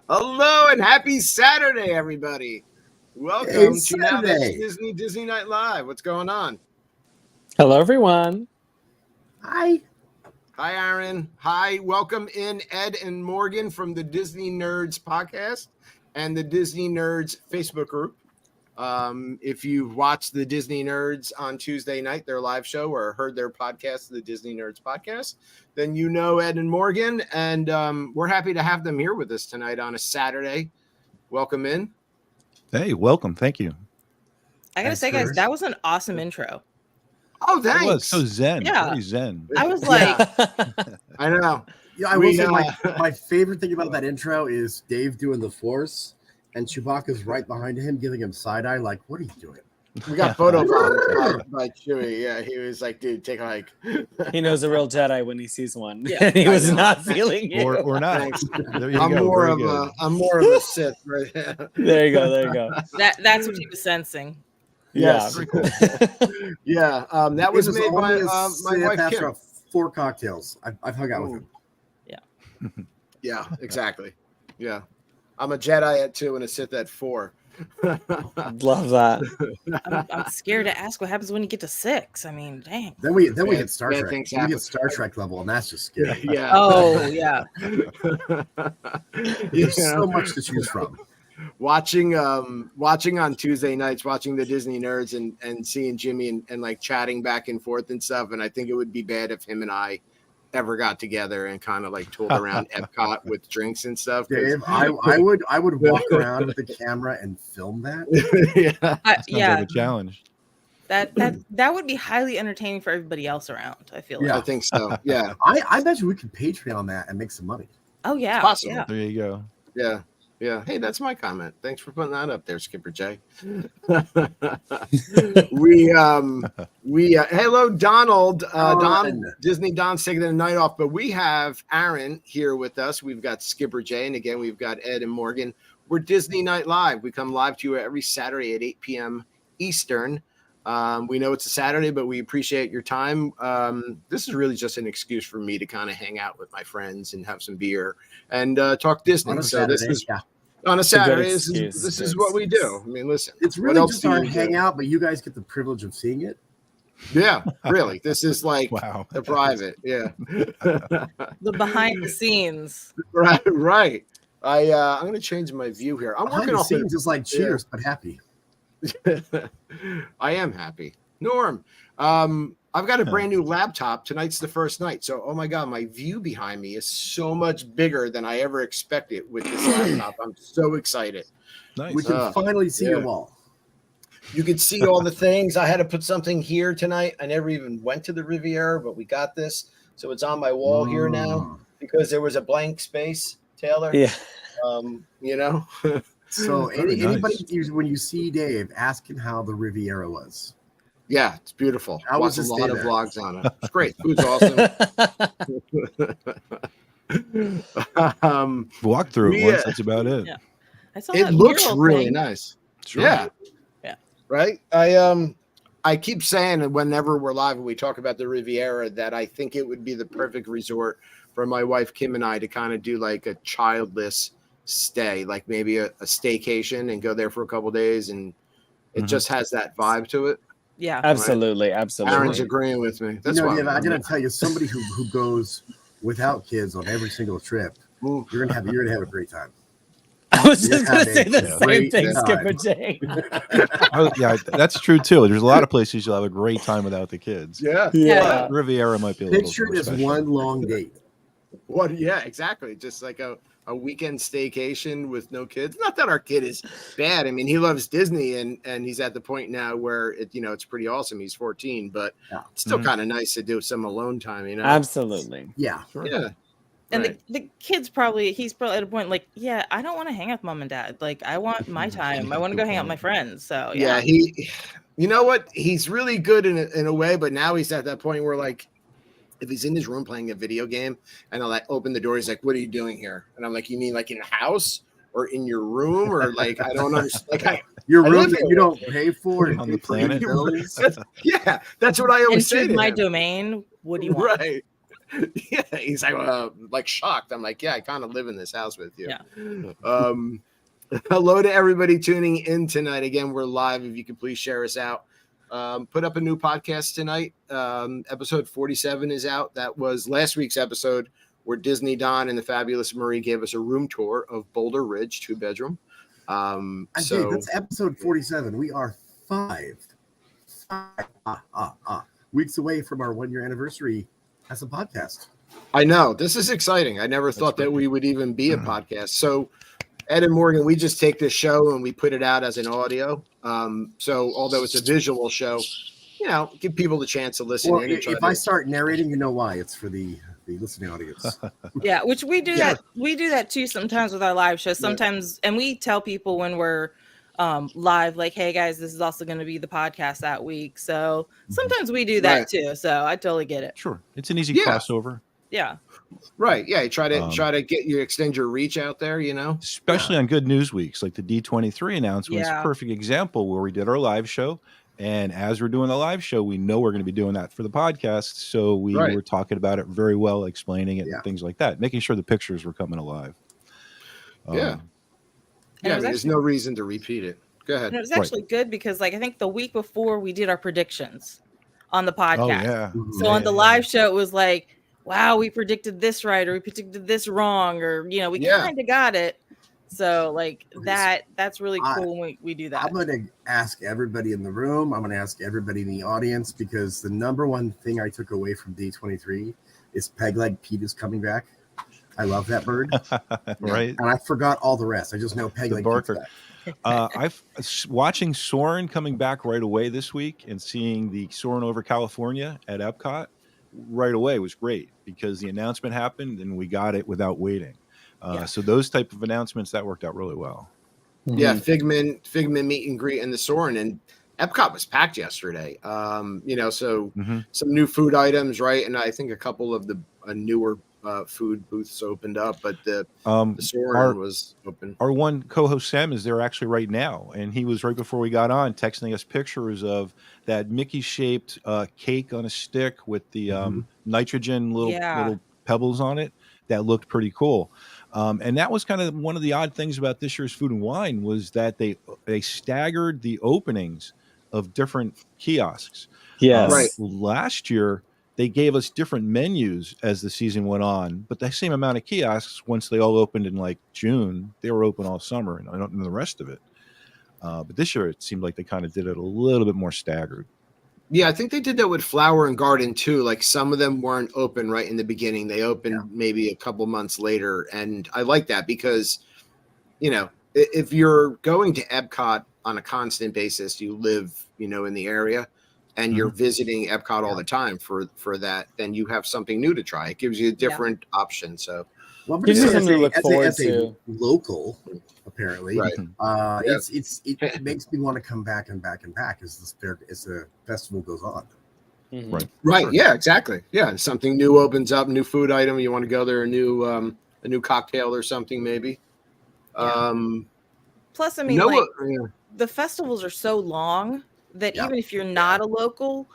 Hello and happy Saturday, everybody. Welcome to Now That's Disney Night Live. What's going on? Hello, everyone. Hi. Hi, Aaron. Hi. Welcome in Ed and Morgan from the Disney Nerds podcast and the Disney Nerds Facebook group. If you've watched the Disney Nerds on Tuesday night, their live show, or heard their podcast, the Disney Nerds podcast, then you know Ed and Morgan, and we're happy to have them here with us tonight on a Saturday. Welcome in. Hey, welcome. Thank you. I gotta say, guys, that was an awesome intro. Oh, thanks. It was so zen. Yeah. Very zen. I was like, I know. Yeah, I will say my favorite thing about that intro is Dave doing the Force, and Chewbacca's right behind him, giving him side eye. Like, what are you doing? We got photos by Chewie. Yeah, he was like, dude, take a hike. He knows a real Jedi when he sees one. Yeah. And he was not feeling it. Or not. I'm more of a Sith, right? There you go. that's what he was sensing. Yes. Yeah. Yeah. That was made by my wife after Kim. 4 cocktails. I've hung out with him. Yeah. Yeah, exactly. Yeah. I'm a Jedi at 2 and a Sith at 4. Love that. I'm scared to ask what happens when you get to 6. I mean, dang. Then we hit Star Trek. things We happen. get Star Trek level, and that's just scary. Yeah. Oh, yeah. There's so much to choose from. Watching on Tuesday nights, watching the Disney Nerds and seeing Jimmy and like chatting back and forth and stuff. And I think it would be bad if him and I ever got together and kind of like tooled around Epcot with drinks and stuff. Dave, I would walk around with the camera and film that. Yeah. Like a challenge. That would be highly entertaining for everybody else around. I feel like. Yeah. I think so. Yeah. I bet we could Patreon that and make some money. Oh yeah. It's possible. Yeah. There you go. Yeah. Yeah. Hey, that's my comment. Thanks for putting that up there, Skipper J. Hello, Donald. Don's taking the night off, but we have Aaron here with us. We've got Skipper J, and again, we've got Ed and Morgan. We're Disney Night Live. We come live to you every Saturday at 8 p.m. Eastern. We know it's a Saturday, but we appreciate your time. This is really just an excuse for me to kind of hang out with my friends and have some beer and talk Disney. So this is on a Saturday. This is what we do. I mean, listen, it's really just our hangout, but you guys get the privilege of seeing it. Yeah, really. This is like the private. Yeah, The behind the scenes. Right. I'm going to change my view here. I'm behind working the off scenes, just like Cheers, but happy. I am happy. Norm, I've got a brand new laptop. Tonight's the first night. So, oh my God, my view behind me is so much bigger than I ever expected with this laptop. I'm so excited. Nice. We can finally see your wall. You can see all the things. I had to put something here tonight. I never even went to the Riviera, but we got this. So it's on my wall here now because there was a blank space, Taylor. Yeah. You know? So anybody, when you see Dave, ask him how the Riviera was. Yeah, it's beautiful. I watched a lot of vlogs on it. It's great. Food's awesome. Walk through it once. That's about it. Yeah. I saw It that looks mural really thing. nice. Sure. Yeah. Yeah. Right. I keep saying that whenever we're live and we talk about the Riviera, that I think it would be the perfect resort for my wife Kim and I to kind of do like a childless stay, like maybe a staycation and go there for a couple of days, and it just has that vibe to it. Yeah. Absolutely. Aaron's agreeing with me. That's Dave, why I gotta tell you, somebody who goes without kids on every single trip, you're gonna have a great time. I was just going to say the same thing, time. Skipper J. Yeah, that's true too. There's a lot of places you'll have a great time without the kids. Yeah. Riviera might be a little Picture more it as special. one long date. What? Yeah, exactly. Just like a weekend staycation with no kids. Not that our kid is bad. I mean, he loves Disney and he's at the point now where it's pretty awesome. He's 14, but it's still kind of nice to do some alone time, you know? Absolutely. Yeah. Sure. Yeah. And the kid's he's probably at a point like, yeah, I don't want to hang out with mom and dad. Like, I want my time. I want to go hang out with my friends. So Yeah, you know what? He's really good in a way, but now he's at that point where like, if he's in his room playing a video game and I'll like open the door, he's like, "What are you doing here?" And I'm like, "You mean like in a house or in your room or like I don't understand." Like your room that you don't pay for on the planet. Yeah, that's what I always say. Entered to my him. domain. What do you want? Right. Yeah, he's like shocked. I'm like, yeah, I kind of live in this house with you. Yeah. Hello to everybody tuning in tonight. Again, we're live. If you could please share us out. Put up a new podcast tonight. Episode 47 is out. That was last week's episode where Disney Don and the fabulous Marie gave us a room tour of Boulder Ridge, 2-bedroom. So that's episode 47. We are five weeks away from our 1-year anniversary as a podcast. I know. This is exciting. I never thought that we would even be a podcast. So Ed and Morgan, we just take this show and we put it out as an audio. So although it's a visual show, give people the chance to listen. Well, if I start narrating, you know why. It's for the listening audience. Yeah, which we do that. We do that too sometimes with our live shows. Sometimes, and we tell people when we're live, like, hey guys, this is also going to be the podcast that week. So sometimes we do that too. So I totally get it. Sure. It's an easy crossover. Yeah. Right. Yeah. You try to extend your reach out there, especially on good news weeks like the D23 announcement. It's a perfect example where we did our live show. And as we're doing the live show, we know we're going to be doing that for the podcast. So we were talking about it very well, explaining it and things like that, making sure the pictures were coming alive. There's no reason to repeat it. Go ahead. And it was actually good because, like, I think the week before we did our predictions on the podcast. So on the live show, it was like, wow, we predicted this right, or we predicted this wrong, or we kind of got it. So like that's really cool when we do that. I'm going to ask everybody in the room. I'm going to ask everybody in the audience, because the number one thing I took away from D23 is Pegleg Pete is coming back. I love that bird. Right. And I forgot all the rest. I just know Pegleg Pete's back. I've watching Soarin' coming back right away this week and seeing the Soarin' over California at Epcot right away was great, because the announcement happened and we got it without waiting. So those type of announcements, that worked out really well. Yeah, Figment meet and greet and the Soarin', and Epcot was packed yesterday. Some new food items, right? And I think a couple of the newer food booths opened up, but the Soarin' was open. Our one co-host Sam is there actually right now, and he was right before we got on texting us pictures of that Mickey-shaped cake on a stick with the nitrogen little pebbles on it. That looked pretty cool. And that was kind of one of the odd things about this year's Food and Wine, was that they staggered the openings of different kiosks. Yes. Last year, they gave us different menus as the season went on, but the same amount of kiosks, once they all opened in like June, they were open all summer and the rest of it. But this year, it seemed like they kind of did it a little bit more staggered. Yeah, I think they did that with Flower and Garden too. Like some of them weren't open right in the beginning. They opened maybe a couple months later. And I like that because, if you're going to Epcot on a constant basis, you live, in the area and you're visiting Epcot all the time for that, then you have something new to try. It gives you a different option. So gives you something to look forward as a local, apparently, it makes me want to come back and back and back as the festival goes on. Right. Sure. Yeah, exactly. Yeah. Something new opens up, new food item. You want to go there, a new cocktail or something, maybe. Plus, I mean, the festivals are so long that even if you're not a local,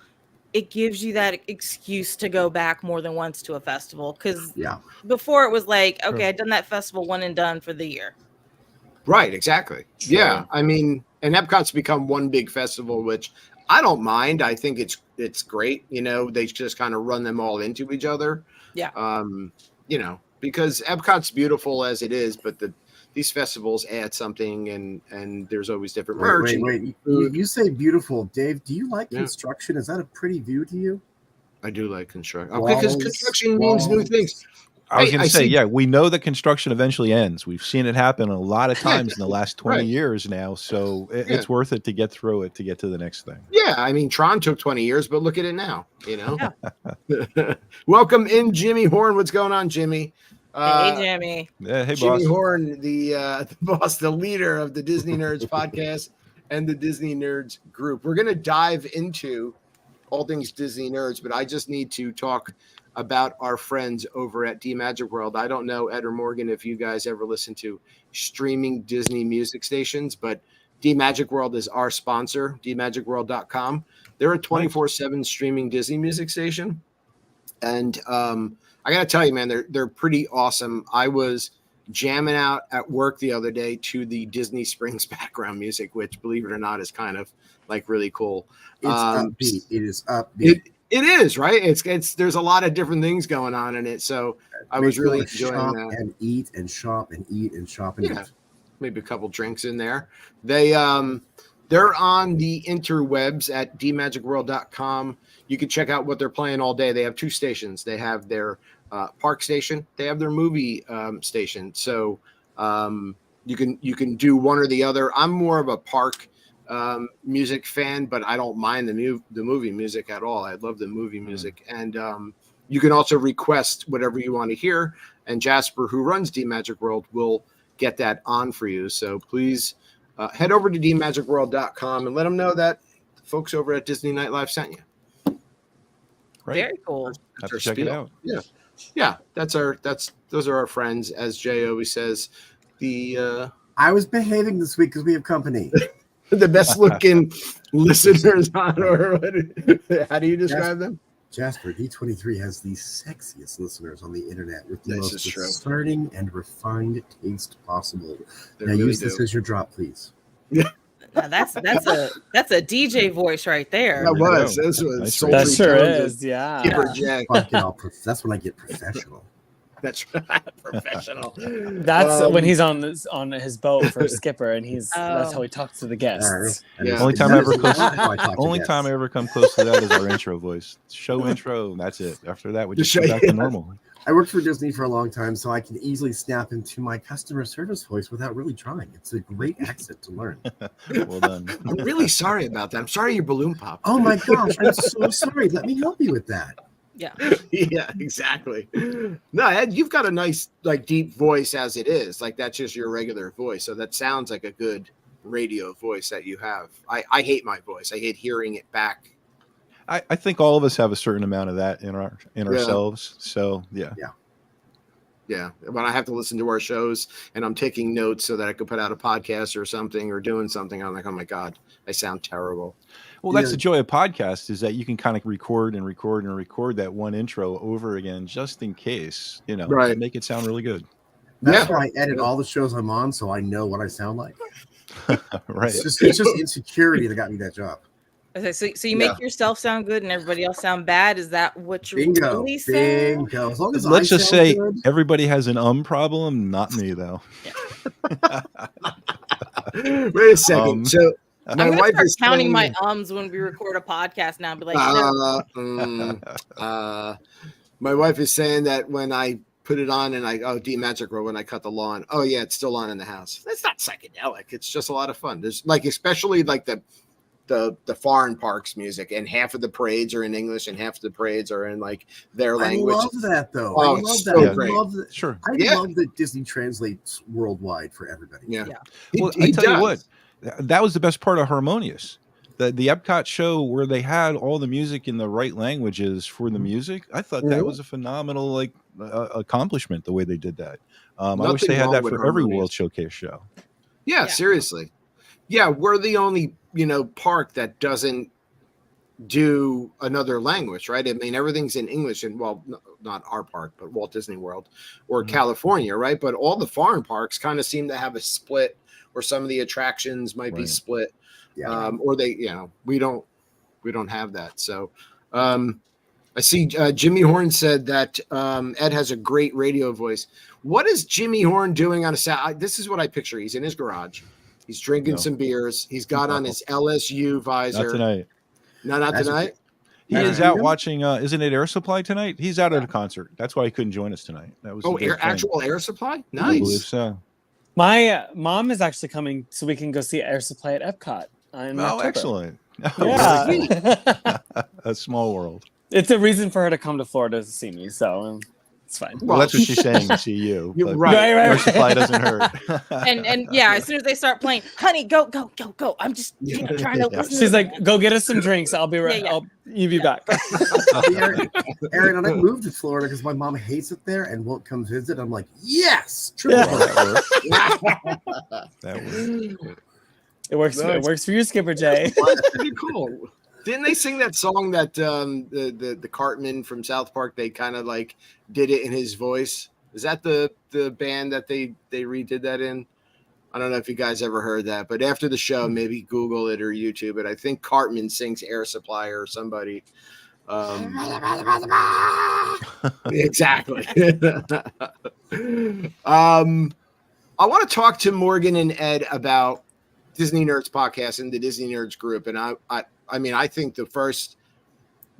it gives you that excuse to go back more than once to a festival. Because before it was like, okay, I've done that festival one and done for the year. Right, exactly. Sure. Yeah, I mean, and Epcot's become one big festival, which I don't mind. I think it's great. They just kind of run them all into each other. Yeah. Because Epcot's beautiful as it is, but these festivals add something, and there's always different merch. Wait. You say beautiful, Dave. Do you like construction? Is that a pretty view to you? I do like construction because construction means new things. I was going to say, we know that construction eventually ends. We've seen it happen a lot of times in the last 20 years now. So it's worth it to get through it to get to the next thing. Yeah. I mean, Tron took 20 years, but look at it now, Welcome in, Jimmy Horn. What's going on, Jimmy? Hey, Jimmy. Yeah, hey, Jimmy boss. Horn, the boss, the leader of the Disney Nerds podcast and the Disney Nerds group. We're going to dive into all things Disney Nerds, but I just need to talk about our friends over at D Magic World. I don't know, Ed or Morgan, if you guys ever listen to streaming Disney music stations, but D Magic World is our sponsor, dmagicworld.com. They're a 24/7 streaming Disney music station. And I got to tell you, man, they're pretty awesome. I was jamming out at work the other day to the Disney Springs background music, which, believe it or not, is kind of like really cool. It's upbeat. It is upbeat. It is, right? It's there's a lot of different things going on in it. So I was really enjoying that. And eat and shop and eat and shop and eat. Maybe a couple drinks in there. They're on the interwebs at dmagicworld.com. You can check out what they're playing all day. They have 2 stations. They have their park station. They have their movie station. So you can do one or the other. I'm more of a park music fan, but I don't mind the movie music at all. I love the movie music. And you can also request whatever you want to hear. And Jasper, who runs D Magic World, will get that on for you. So please head over to dmagicworld.com and let them know that the folks over at Disney Night Live sent you. Right. Very cool. Have to check it out. Yeah. Those are our friends, as Jay always says. I was behaving this week because we have company. The best looking listeners on, or how do you describe them? Jasper, D23 has the sexiest listeners on the internet with the most discerning and refined taste possible. Now use this as your drop, please. Yeah. Now that's a DJ voice right there. This was that sure is, yeah. That's when I get professional. That's professional. That's when he's on his boat for Skipper, and that's how he talks to the guests. Only time I ever come close to that is our intro voice. Show intro, and that's it. After that, we just go back to normal. I worked for Disney for a long time, so I can easily snap into my customer service voice without really trying. It's a great accent to learn. Well done. I'm really sorry about that. I'm sorry your balloon popped. Oh my gosh, I'm so sorry. Let me help you with that. Yeah. Yeah, exactly. No, Ed, you've got a nice, deep voice as it is. That's just your regular voice. So that sounds like a good radio voice that you have. I hate my voice. I hate hearing it back. I think all of us have a certain amount of that in ourselves. So yeah. When I have to listen to our shows and I'm taking notes so that I could put out a podcast or something or doing something, I'm like, oh my God, I sound terrible. Well, that's the joy of podcasts, is that you can kind of record that one intro over again, just in case, to make it sound really good. That's why I edit all the shows I'm on, so I know what I sound like. Right. It's just insecurity that got me that job. Okay, so you make yourself sound good and everybody else sound bad? Is that what you're really saying? Bingo. As long as let's just say good. Everybody has an problem, not me though. Yeah. Wait a second. So my wife is counting my ums when we record a podcast now. And be like, my wife is saying that when I put it on and D Magic World, when I cut the lawn, it's still on in the house. That's not psychedelic. It's just a lot of fun. There's especially the foreign parks music, and half of the parades are in English and half of the parades are in their language. I love that though. I love that. So great. Sure. I love that Disney translates worldwide for everybody. Yeah. Well, I tell you what, that was the best part of Harmonious. The Epcot show where they had all the music in the right languages for the music. I thought that was a phenomenal accomplishment, the way they did that. I wish they had that for every World Showcase show. Yeah, seriously. Yeah, we're the only park that doesn't do another language, right? I mean, everything's in English, and not our park, but Walt Disney World or California, right? But all the foreign parks kind of seem to have a split, or some of the attractions might be split, or they, we don't have that. So I see Jimmy Horn said that Ed has a great radio voice. What is Jimmy Horn doing on a Saturday? This is what I picture. He's in his garage. He's drinking some beers. He's got on his LSU visor. Not tonight. No, not tonight. He is out watching. Isn't it Air Supply tonight? He's out at a concert. That's why he couldn't join us tonight. That was actual Air Supply. Nice. I believe so. My mom is actually coming, so we can go see Air Supply at Epcot. Excellent. Yeah. A small world. It's a reason for her to come to Florida to see me. So it's fine. Well, that's what she's saying, to see you. Right. Air Supply doesn't hurt. and as soon as they start playing, honey, go. I'm just trying to listen. She's like, go get us some drinks. I'll be right. You be back. Aaron, and I moved to Florida because my mom hates it there and won't come visit. I'm like, yes, true. That works. It works for you, Skipper Jay. That's pretty cool. Didn't they sing that song that the Cartman from South Park? They kind of like did it in his voice. Is that the band that they redid that in? I don't know if you guys ever heard that, but after the show, maybe Google it or YouTube it. I think Cartman sings Air Supply or somebody. Exactly. I want to talk to Morgan and Ed about Disney Nerds podcast and the Disney Nerds group. And I mean, I think the first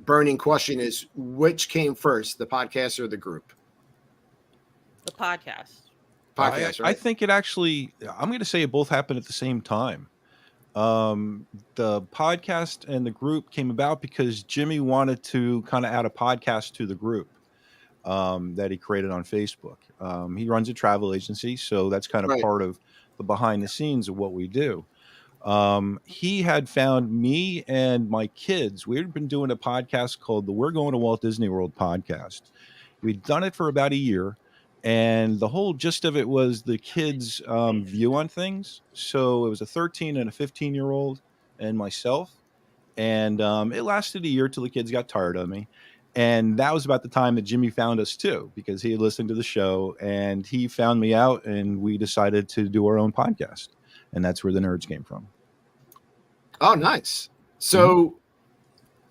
burning question is, which came first, the podcast or the group? The podcast. Right? I think it actually, I'm going to say it both happened at the same time. The podcast and the group came about because Jimmy wanted to kind of add a podcast to the group that he created on Facebook. He runs a travel agency, so that's kind of part of the behind the scenes of what we do. He had found me and my kids. We had been doing a podcast called the We're Going to Walt Disney World podcast. We'd done it for about a year. And the whole gist of it was the kids' view on things. So it was a 13 and a 15-year-old and myself. And it lasted a year till the kids got tired of me. And that was about the time that Jimmy found us too, because he had listened to the show and he found me out and we decided to do our own podcast. And that's where the Nerds came from. Oh, nice. So,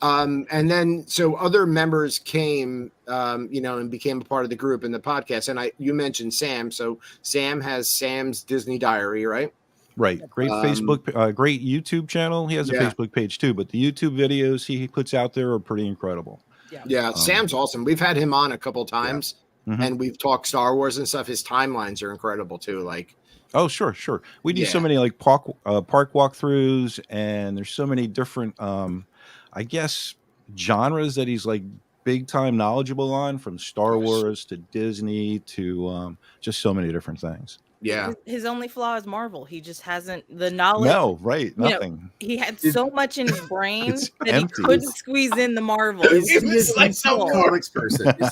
and then so other members came, and became a part of the group in the podcast. And you mentioned Sam. So Sam has Sam's Disney Diary, right? Right. Great Facebook, great YouTube channel. He has a Facebook page too, but the YouTube videos he puts out there are pretty incredible. Yeah. Sam's awesome. We've had him on a couple times and we've talked Star Wars and stuff. His timelines are incredible too. Like, oh, sure. We do so many like park walkthroughs, and there's so many different, I guess, genres that he's like big time knowledgeable on, from Star Wars to Disney to just so many different things. Yeah. His only flaw is Marvel. He just hasn't the knowledge. No, right. Nothing. He had so much in his brain that he couldn't squeeze in the Marvel. Is he a DC Comics person? Is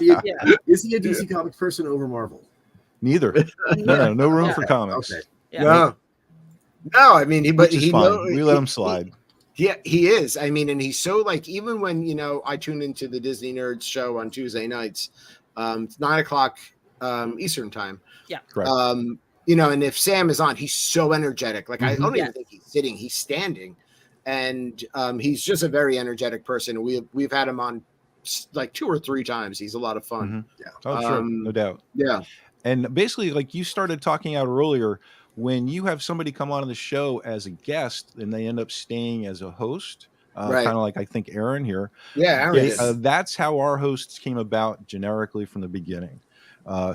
he a DC Comics person over Marvel? Neither. No room for comics. Okay. Yeah. No, I mean, we let him slide. Yeah, he is. I mean, and he's so like, even when, I tune into the Disney Nerds show on Tuesday nights, it's 9:00 Eastern time. Yeah. Correct. And if Sam is on, he's so energetic. Like, I don't even think he's sitting, he's standing. And he's just a very energetic person. We've had him on like 2 or 3 times. He's a lot of fun. Yeah. Oh, sure. No doubt. Yeah. And basically, like you started talking out earlier, when you have somebody come on the show as a guest and they end up staying as a host, kind of like I think Aaron here. Yeah, Aaron. That's how our hosts came about generically from the beginning.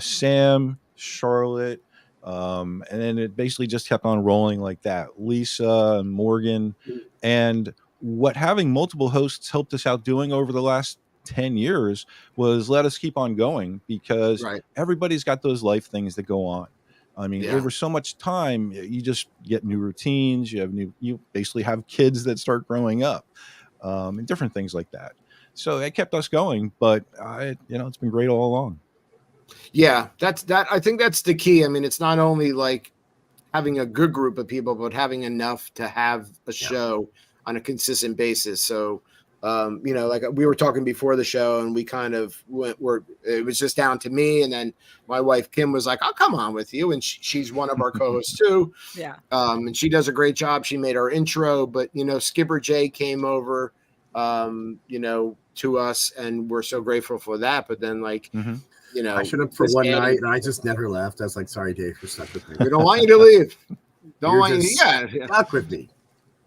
Sam, Charlotte, and then it basically just kept on rolling like that. Lisa and Morgan. And what having multiple hosts helped us out doing over the last 10 years was let us keep on going, because everybody's got those life things that go on. I mean, over so much time, you just get new routines. You basically have kids that start growing up, and different things like that. So it kept us going, but it's been great all along. Yeah, I think that's the key. I mean, it's not only like having a good group of people, but having enough to have a show on a consistent basis. So, like we were talking before the show, and we kind of it was just down to me, and then my wife Kim was like, "I'll come on with you," and she's one of our co-hosts too. Yeah. And she does a great job. She made our intro, but Skipper Jay came over, to us, and we're so grateful for that. But then, like, I showed up for one night, and I just never left. I was like, "Sorry, Dave, you're stuck with me. We don't want you to leave. Don't You're want you. just stuck with me."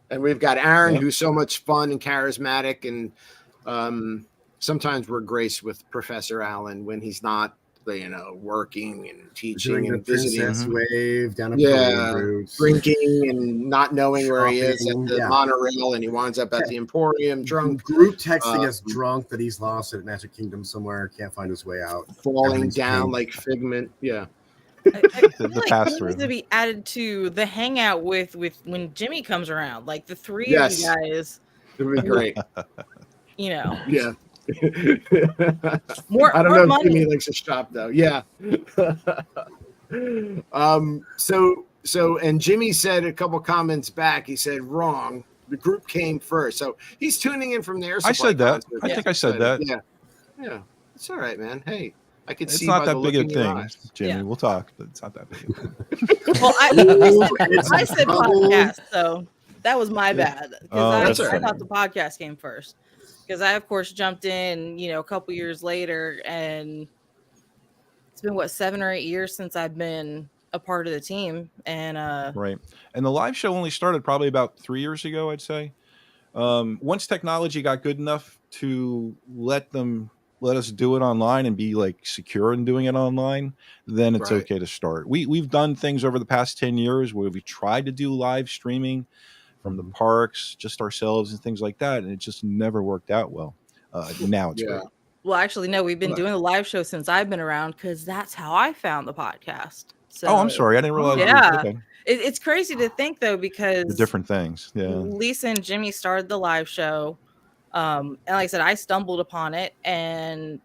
And we've got Aaron, who's so much fun and charismatic, and sometimes we're graced with Professor Allen when he's not, working and teaching and visiting. Wave down drinking and not knowing where he is at the monorail, and he winds up at the Emporium drunk. Group texting us drunk that he's lost at Magic Kingdom somewhere, can't find his way out, falling down like Figment. Yeah. I feel like he needs to be added to the hangout with when Jimmy comes around, like the 3 of you guys. It would be great. Yeah. More. I don't know if Jimmy likes to shop though. Yeah. So and Jimmy said a couple comments back. He said wrong. the group came first. So he's tuning in from there. I said that. I think I said that. Yeah, it's all right, man. Hey, I could it's see not by that the big look a in your thing, eyes. Jimmy. We'll talk, but it's not that big a thing. Well, I said podcast, so that was my bad because I thought the podcast came first. Because I, of course, jumped in, a couple years later, and it's been 7 or 8 years since I've been a part of the team. And right, and the live show only started probably about 3 years ago, I'd say. Once technology got good enough to let us do it online and be like secure in doing it online, then it's okay to start. We've done things over the past 10 years where we've tried to do live streaming from the parks, just ourselves and things like that, and it just never worked out well. Now it's great. Well, actually, no, we've been doing the live show since I've been around because that's how I found the podcast. So, I'm sorry, I didn't realize. Yeah, it's crazy to think though because the different things. Yeah, Lisa and Jimmy started the live show, and like I said, I stumbled upon it, and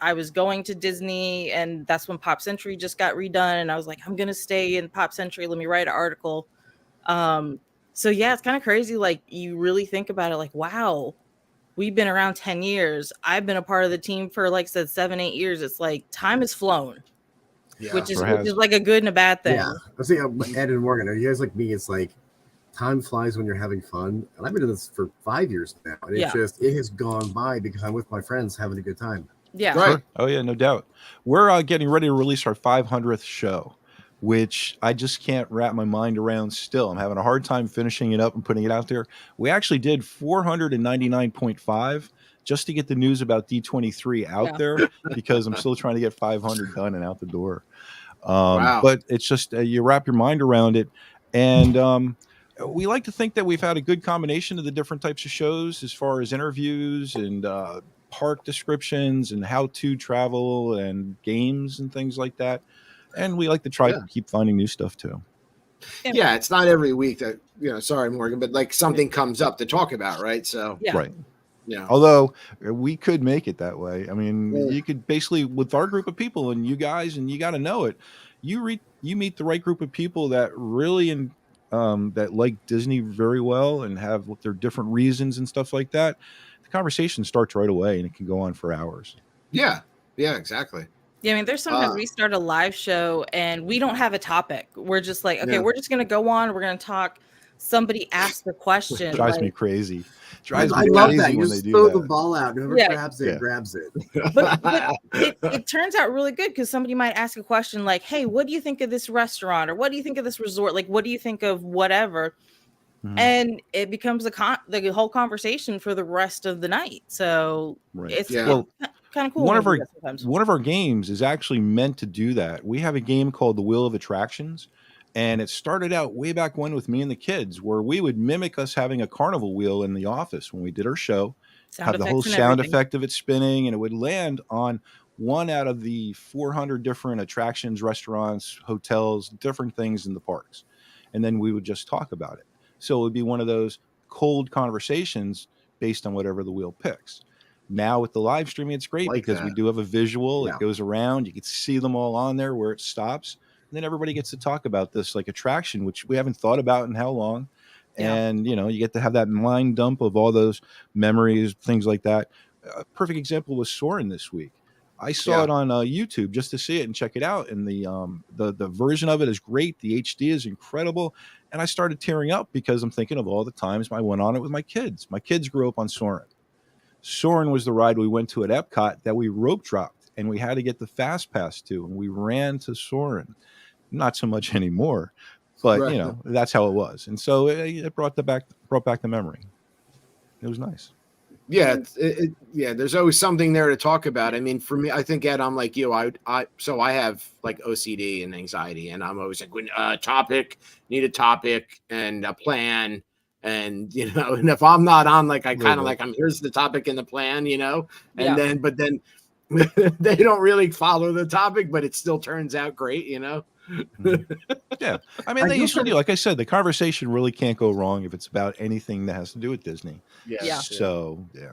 I was going to Disney, and that's when Pop Century just got redone, and I was like, I'm gonna stay in Pop Century. Let me write an article. So yeah, it's kind of crazy. Like you really think about it, like wow. We've been around 10 years. I've been a part of the team for, like I said, 7, 8 years. It's like time has flown, which is like a good and a bad thing. Yeah. I was thinking, Ed and Morgan, are you guys like me? It's like time flies when you're having fun. And I've been doing this for 5 years now. And it has gone by because I'm with my friends having a good time. Yeah. Right. Sure. Oh, yeah, no doubt. We're getting ready to release our 500th show, which I just can't wrap my mind around still. I'm having a hard time finishing it up and putting it out there. We actually did 499.5 just to get the news about D23 out there because I'm still trying to get 500 done and out the door. Wow. But it's just you wrap your mind around it. And we like to think that we've had a good combination of the different types of shows as far as interviews and park descriptions and how to travel and games and things like that. And we like to try to keep finding new stuff too. Yeah, it's not every week that sorry, Morgan, but like something comes up to talk about, right? So right. Yeah. Although we could make it that way. I mean, you could basically with our group of people and you guys, and you got to know it. You meet the right group of people that really that like Disney very well and have their different reasons and stuff like that. The conversation starts right away and it can go on for hours. Yeah. Yeah. Exactly. Yeah, I mean, there's sometimes we start a live show and we don't have a topic. We're just like, okay, we're just going to go on. We're going to talk. Somebody asks a question. Drives me crazy. I love that. You just throw the ball out. Whoever grabs it, grabs it. But it turns out really good because somebody might ask a question like, hey, what do you think of this restaurant? Or what do you think of this resort? Like, what do you think of whatever? Mm-hmm. And it becomes the whole conversation for the rest of the night. So it's kind of cool. One of our games is actually meant to do that. We have a game called the Wheel of Attractions, and it started out way back when with me and the kids, where we would mimic us having a carnival wheel in the office when we did our show, have the whole sound effect of it spinning, and it would land on one out of the 400 different attractions, restaurants, hotels, different things in the parks, and then we would just talk about it. So it would be one of those cold conversations based on whatever the wheel picks. Now with the live streaming, it's great because we do have a visual. It goes around. You can see them all on there where it stops. And then everybody gets to talk about this like attraction, which we haven't thought about in how long. And, you get to have that mind dump of all those memories, things like that. A perfect example was Soarin' this week. I saw it on YouTube just to see it and check it out. And the version of it is great. The HD is incredible. And I started tearing up because I'm thinking of all the times I went on it with my kids. My kids grew up on Soarin'. Soarin' was the ride we went to at Epcot that we rope dropped, and we had to get the fast pass to, and we ran to Soarin'. Not so much anymore, but that's how it was. And so it brought back the memory. It was nice. Yeah, there's always something there to talk about. I mean, for me, I think, Ed, I'm like you. I have like OCD and anxiety, and I'm always like, need a topic and a plan. And, and if I'm not on, like, I kind of like, here's the topic and the plan, and but then they don't really follow the topic, but it still turns out great, Yeah. I mean, they usually do. Like I said, the conversation really can't go wrong if it's about anything that has to do with Disney. Yeah. So, yeah.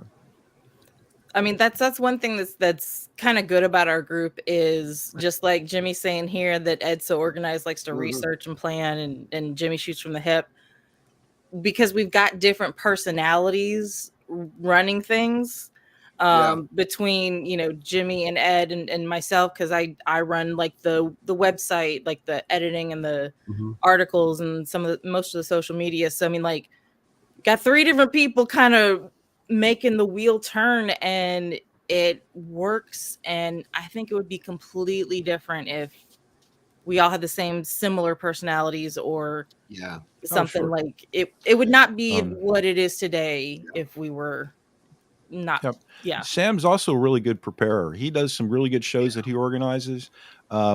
I mean, that's one thing that's kind of good about our group is just like Jimmy saying here that Ed's so organized, likes to research and plan, and Jimmy shoots from the hip. because we've got different personalities running things between, you know, Jimmy and Ed and myself, because I run like the website, like the editing and the articles and most of the social media. So I mean, like, got 3 different people kind of making the wheel turn, and it works. And I think it would be completely different if we all had the same similar personalities, or something like it would not be what it is today if we were not. Sam's also a really good preparer. He does some really good shows that he organizes.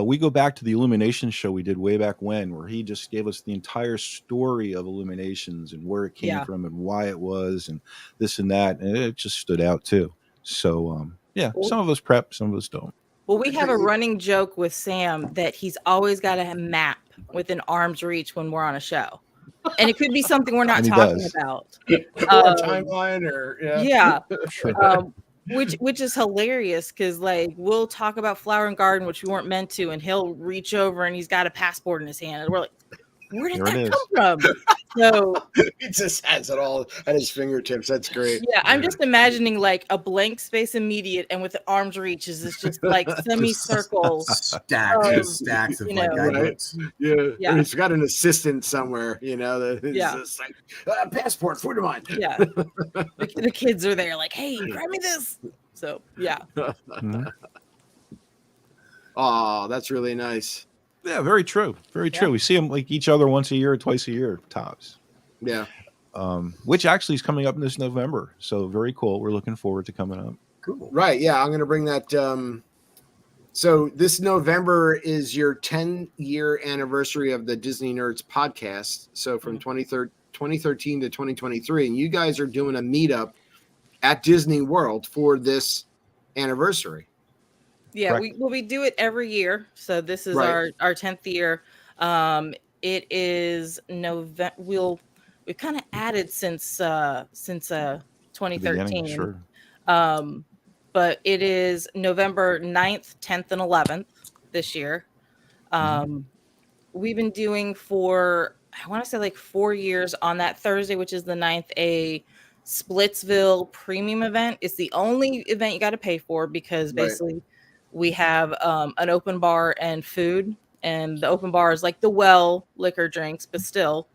We go back to the Illumination show we did way back when, where he just gave us the entire story of Illuminations and where it came from and why it was and this and that, and it just stood out too. So some of us prep, some of us don't. Well, we have a running joke with Sam that he's always got a map within arm's reach when we're on a show. And it could be something we're not talking about. Timeline or which is hilarious, because like we'll talk about Flower and Garden, which we weren't meant to, and he'll reach over and he's got a passport in his hand. And we're like, where did that come from? So he just has it all at his fingertips. That's great. Yeah, I'm just imagining like a blank space immediate, and with the arm's reach is just like semicircle stacks of like guidebooks. Yeah. He's got an assistant somewhere, you know. That just like passport, food of mine. Yeah, the kids are there, like, hey, grab me this. So Oh, that's really nice. Yeah, very true. Very true. We see them like each other once a year, twice a year, tops. Yeah. Which actually is coming up in this November. So very cool. We're looking forward to coming up. Cool. Right. Yeah. I'm going to bring that. So this November is your 10-year anniversary of the Disney Nerds podcast. So from 2013 to 2023, and you guys are doing a meetup at Disney World for this anniversary. Yeah, we do it every year. So this is our 10th year. It is November. We've kind of added since 2013. Sure. But it is November 9th, 10th, and 11th this year. We've been doing for, I want to say like 4 years on that Thursday, which is the 9th, a Splitsville premium event. It's the only event you got to pay for, because basically we have an open bar and food, and the open bar is like the liquor drinks, but still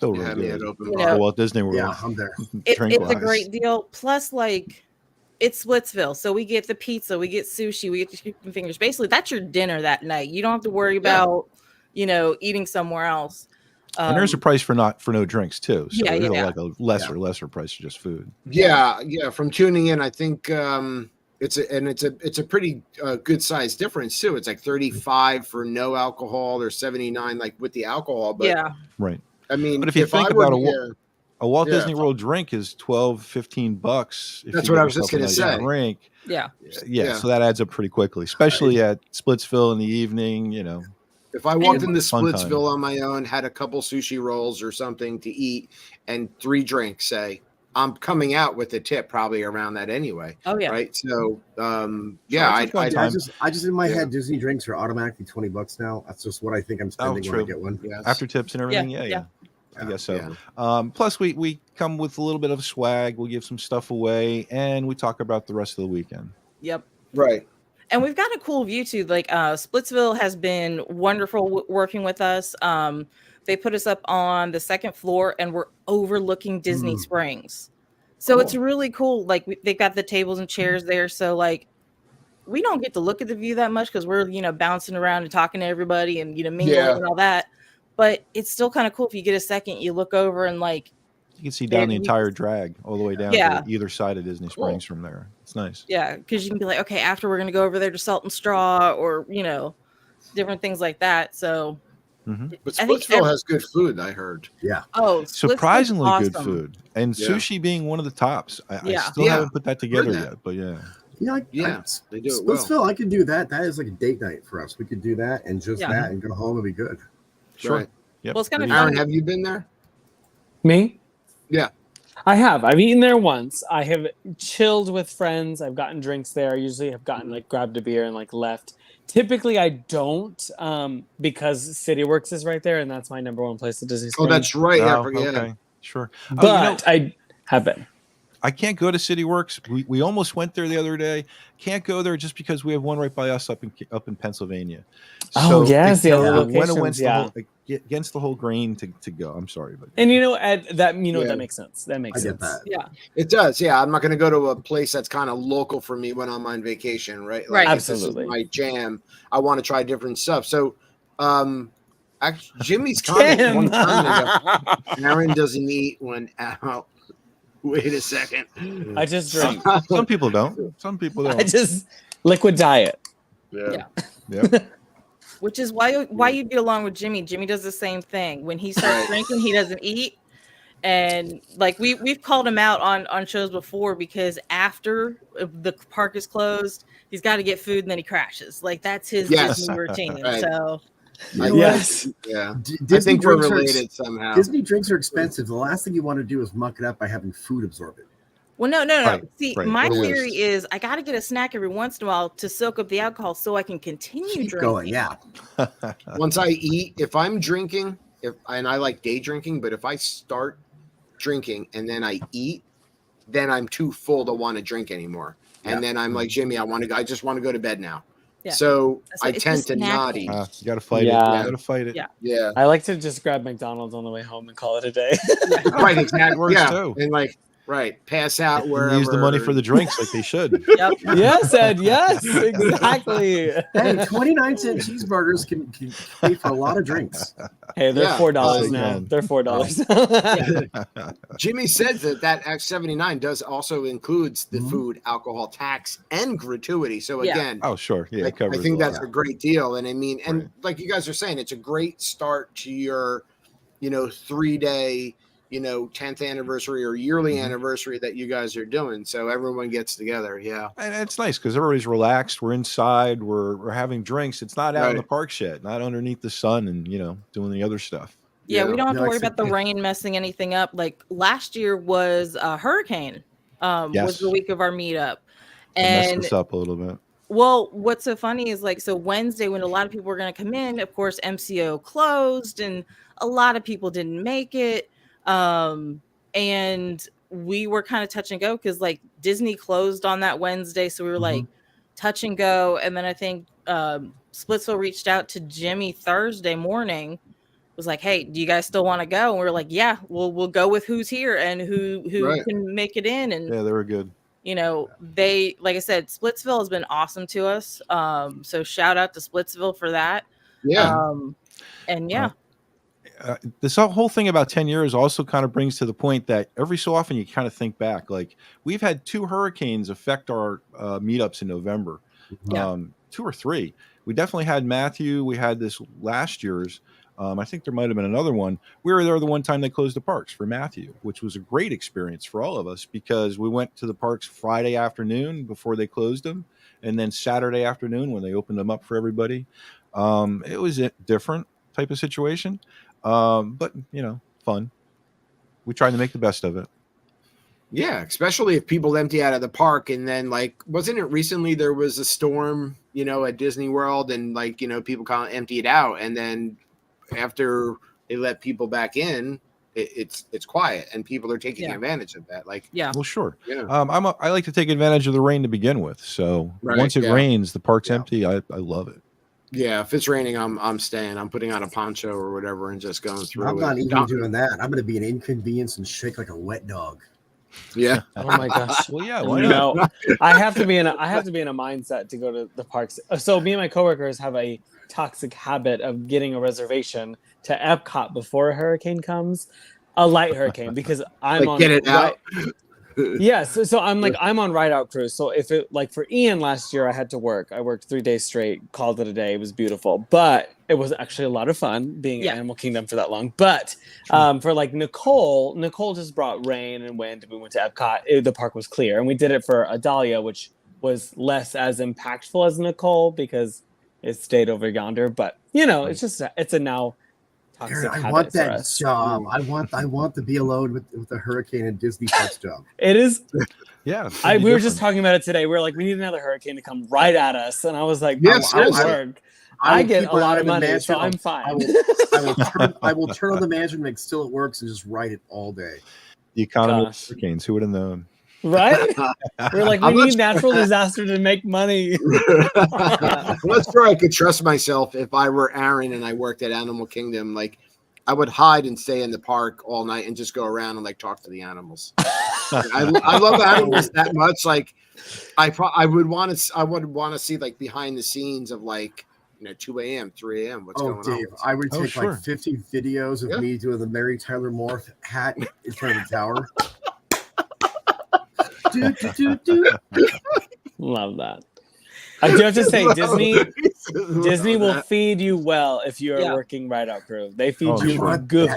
really good. Open bar. Walt Disney World. Yeah, I'm there. It's a great deal. Plus, like, it's Splitsville, so we get the pizza, we get sushi, we get the chicken fingers. Basically, that's your dinner that night. You don't have to worry about, you know, eating somewhere else. And there's a price for no drinks too. So there's like a lesser price for just food. Yeah. From tuning in, I think it's a pretty good size difference too. It's like 35 for no alcohol, or 79 like with the alcohol. But right. I mean, but if you think about a Walt Disney World drink is $12-15. That's what I was just going to say. Drink. Yeah. So that adds up pretty quickly, especially at Splitsville in the evening. You know, if I walked into Splitsville on my own, had a couple sushi rolls or something to eat, and 3 drinks, say, I'm coming out with a tip probably around that anyway. Oh yeah. Right. So I just in my head, Disney drinks are automatically $20 now. That's just what I think I'm spending when I get one. Yes. After tips and everything. Yeah. I guess so. Yeah. Plus we come with a little bit of swag. We'll give some stuff away, and we talk about the rest of the weekend. Yep. Right. And we've got a cool view too. Like Splitsville has been wonderful working with us. They put us up on the 2nd floor, and we're overlooking Disney Springs. So it's really cool. Like they've got the tables and chairs there. So like we don't get to look at the view that much, because we're, you know, bouncing around and talking to everybody and, you know, mingling and all that. But it's still kind of cool if you get a second, you look over and like you can see down the entire drag all the way down to either side of Disney Springs from there. It's nice. Yeah, because you can be like, okay, after we're gonna go over there to Salt and Straw, or, you know, different things like that. So but Splitsville has good food, I heard. Yeah. Oh, surprisingly good food, and sushi being one of the tops. I still haven't put that together yet, but they do it Splitsville, I could do that. That is like a date night for us. We could do that and just that and go home and be good. Sure. Right. Yep. Well, it's kind of Aaron, have you been there? Me? Yeah. I have. I've eaten there once. I have chilled with friends. I've gotten drinks there. I usually have gotten like grabbed a beer and like left. Typically, I don't because CityWorks is right there, and that's my number one place at Disney Springs. Oh, that's right. Okay. Sure. But I have been. I can't go to CityWorks. We almost went there the other day. Can't go there just because we have one right by us up in Pennsylvania. So yes, the other locations. Against the whole grain to go. I'm sorry, but and Ed, that that makes sense. That makes sense. That. Yeah, it does. Yeah, I'm not going to go to a place that's kind of local for me when I'm on vacation, right? Right. Absolutely. If this is my jam. I want to try different stuff. So, actually, Jimmy's comment one time ago, Aaron doesn't eat when out. Wait a second. I just drink. Some people don't. Some people don't. I just liquid diet. Yeah. Which is why you get along with Jimmy. Jimmy does the same thing. When he starts drinking, he doesn't eat. And like we've called him out on shows before because after the park is closed, he's got to get food and then he crashes. Like that's his Disney routine. Right. So Yes. Yeah. Disney I think we're drinks related somehow. Disney drinks are expensive. The last thing you want to do is muck it up by having food absorb it. Well, no. Right, See, right. my theory is I got to get a snack every once in a while to soak up the alcohol so I can continue Keep drinking. going, yeah. Once I eat, if I'm drinking, and I like day drinking, but if I start drinking and then I eat, then I'm too full to want to drink anymore. And then I'm like, Jimmy, I just want to go to bed now. Yeah. So I tend to not eat. You got to fight it. You got to fight it. Yeah. I like to just grab McDonald's on the way home and call it a day. Right, exactly. Works too. And like, pass out wherever. Use the money for the drinks like they should. Yes, Ed. Yes, exactly. Hey, 29-cent cheeseburgers can pay for a lot of drinks. Hey, they're $4 now. They're $4. Jimmy said that Act 79 does also includes the food, alcohol tax, and gratuity. So again, oh sure, yeah, I think that's a great deal. And I mean, and like you guys are saying, it's a great start to your, 3-day. 10th anniversary or yearly anniversary that you guys are doing. So everyone gets together. Yeah. And it's nice because everybody's relaxed. We're inside. We're having drinks. It's not out in the park shed, not underneath the sun and, doing the other stuff. Yeah. We don't have to worry about the rain messing anything up. Like last year was a hurricane, was the week of our meetup. And messed us up a little bit. Well, what's so funny is so Wednesday when a lot of people were going to come in, of course, MCO closed and a lot of people didn't make it. And we were kind of touch and go because Disney closed on that Wednesday. So we were touch and go. And then I think Splitsville reached out to Jimmy Thursday morning, was like, hey, do you guys still want to go? And we were like, yeah, we'll go with who's here and who can make it in. And yeah, they were good. They, like I said, Splitsville has been awesome to us. So shout out to Splitsville for that. Yeah. And yeah. This whole thing about 10 years also kind of brings to the point that every so often you kind of think back, like we've had 2 hurricanes affect our meetups in November, 2 or 3. We definitely had Matthew. We had this last year's. I think there might have been another one. We were there the one time they closed the parks for Matthew, which was a great experience for all of us because we went to the parks Friday afternoon before they closed them. And then Saturday afternoon when they opened them up for everybody. It was a different type of situation. But fun. We tried to make the best of it. Yeah, especially if people empty out of the park and then wasn't it recently there was a storm, at Disney World and people kind of empty it out and then after they let people back in, it's quiet and people are taking advantage of that. Well, sure. I like to take advantage of the rain to begin with. So once it rains, the park's empty. I love it. Yeah, if it's raining, I'm staying. I'm putting on a poncho or whatever and just going through. I'm not even doing that. I'm going to be an inconvenience and shake like a wet dog. Yeah. Oh my gosh. Well, yeah. Why not? I have to be in a mindset to go to the parks. So me and my coworkers have a toxic habit of getting a reservation to Epcot before a hurricane comes, a light hurricane, because I'm on get it out. Yes, so I'm on ride out cruise. So if it for Ian last year, I had to work. I worked 3 days straight, called it a day. It was beautiful, but it was actually a lot of fun being in Animal Kingdom for that long. But for Nicole just brought rain and wind. We went to Epcot. The park was clear, and we did it for Adalia, which was less as impactful as Nicole because it stayed over yonder. But it's a now. Aaron, I want that job. I want to be alone with the hurricane and Disney Parks job. It is. Yeah. We were just talking about it today. We were like, we need another hurricane to come right at us. And I was like, yes, I'll work. I get a lot of money, so I'm fine. I will turn on the management mix till it works and just write it all day. The economy of hurricanes. Who would have known? Right? We're like, we need natural disaster to make money. I'm not sure I could trust myself if I were Aaron and I worked at Animal Kingdom. Like, I would hide and stay in the park all night and just go around and like talk to the animals. I love animals that much. Like, I would want to see like behind the scenes of like 2 a.m., 3 a.m. What's going Dave, on? I would take like 50 videos of me doing the Mary Tyler Moore hat in front of the tower. Love that. I do have to say, Disney will feed you well if you are working Ride Out Crew. They feed you good.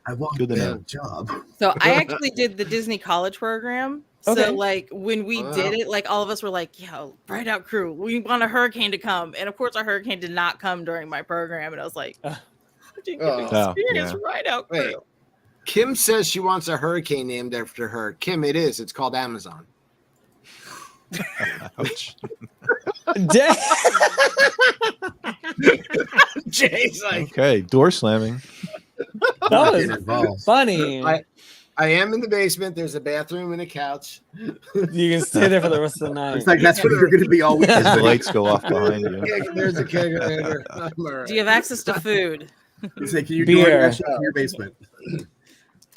I want that job. So I actually did the Disney College program. So like when we did it, like all of us were like, yo, Ride Out Crew, we want a hurricane to come. And of course our hurricane did not come during my program. And I was like, I didn't get to experience Ride Out Crew. Wait. Kim says she wants a hurricane named after her. Kim, it is. It's called Amazon. Ouch. Jay's like, okay, door slamming. That was funny. I am in the basement. There's a bathroom and a couch. You can stay there for the rest of the night. It's like that's what you're going to be all week. The lights go off behind you. There's a kegerator. Do you have access to food? It's like, can you do it in your basement?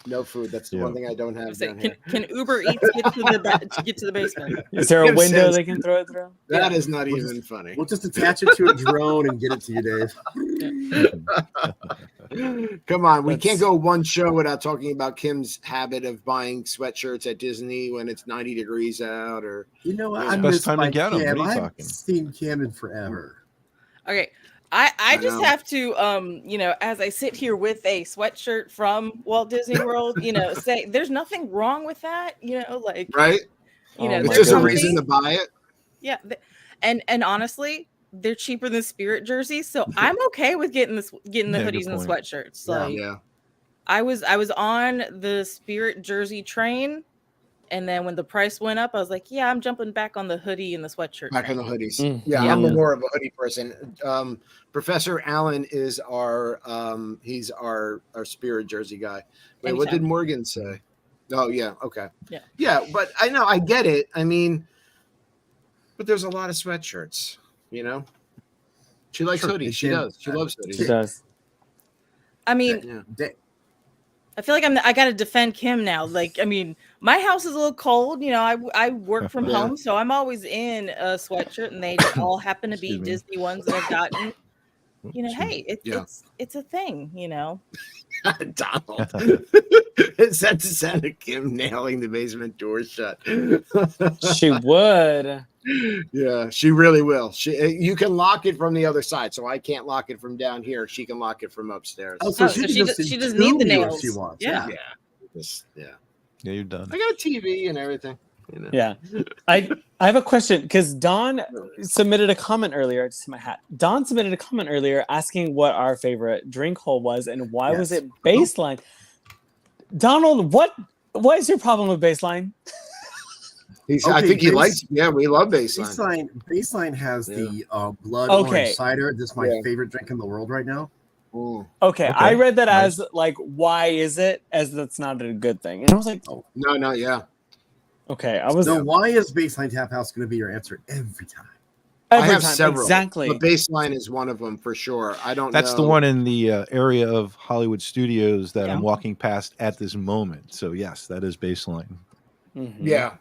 No food. That's the one thing I don't have. Can Uber Eats get to the basement? Is there a window they can throw it through? That is not even funny. We'll just attach it to a drone and get it to you, Dave. Come on, we can't go one show without talking about Kim's habit of buying sweatshirts at Disney when it's 90 degrees out. Or I miss my Kim. I haven't seen Kim in forever. Okay. I just have to, as I sit here with a sweatshirt from Walt Disney World, say there's nothing wrong with that, right? It's just a reason to buy it. Yeah, and honestly, they're cheaper than Spirit jerseys, so I'm okay with getting the hoodies and the sweatshirts. I was on the Spirit jersey train. And then when the price went up, I was like, yeah, I'm jumping back on the hoodie and the sweatshirt. Back on the hoodies. I'm more of a hoodie person. Professor Allen is he's our Spirit jersey guy. Wait, what did Morgan say? Oh, yeah. Okay. Yeah. But I know, I get it. I mean, but there's a lot of sweatshirts, She likes hoodies. She does. She loves hoodies. She does. I mean, I feel like I got to defend Kim now. Like, I mean, my house is a little cold. I work from home, so I'm always in a sweatshirt, and they all happen to be Disney ones that I've gotten. Hey, it's a thing. Donald, is that the sound of Kim nailing the basement door shut? She would. Yeah, she really will. You can lock it from the other side, so I can't lock it from down here. She can lock it from upstairs. Oh, so she doesn't need the nails. She wants. Yeah, you're done. I got a TV and everything. Yeah, I have a question because Dawn submitted a comment earlier. Just my hat. Dawn submitted a comment earlier asking what our favorite drink hole was and why was it Baseline. Donald, what is your problem with Baseline? I think he likes. Yeah, we love Baseline. Baseline has the blood orange cider. This is my favorite drink in the world right now. Ooh. Okay, I read that as like, why is it? As that's not a good thing. And I was like, no. Okay, why is Baseline Tap House going to be your answer every time? I have several. Exactly. But Baseline is one of them for sure. I don't know. That's the one in the area of Hollywood Studios that I'm walking past at this moment. So yes, that is Baseline. Mm-hmm. Yeah.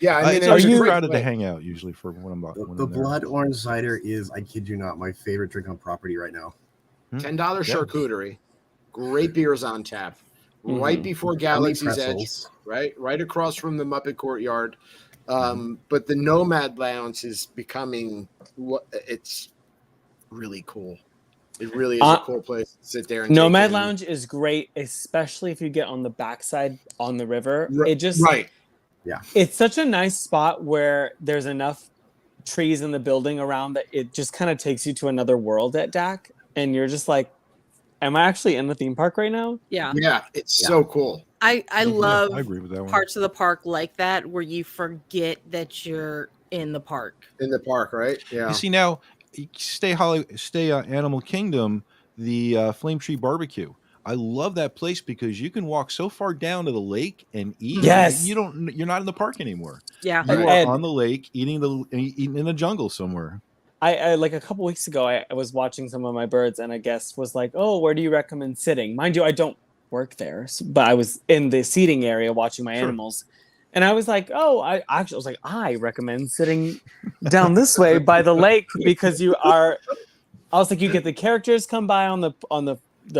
I mean, it's crowded to hang out usually for when I'm walking. The blood orange cider is, I kid you not, my favorite drink on property right now. $10 charcuterie, great beers on tap, right before Galaxy's Edge, right across from the Muppet Courtyard. But the Nomad Lounge is becoming it's really cool. It really is a cool place to sit there. And Nomad Lounge is great, especially if you get on the backside on the river. It just it's such a nice spot where there's enough trees in the building around that it just kind of takes you to another world at DAC, and you're just like, am I actually in the theme park right now? Yeah, it's so cool. I love I agree with that one. Parts of the park like that where you forget that you're in the park. In the park, right? Yeah. You see now, stay Animal Kingdom, the Flame Tree Barbecue. I love that place because you can walk so far down to the lake and eat. Yes. You're not in the park anymore. Yeah. You are on the lake eating in the jungle somewhere. I like a couple weeks ago, I was watching some of my birds, and a guest was like, "Oh, where do you recommend sitting?" Mind you, I don't work there, but I was in the seating area watching my animals, and I was like, "Oh, I was like, I recommend sitting down this way by the lake because you are." I was like, you get the characters come by on the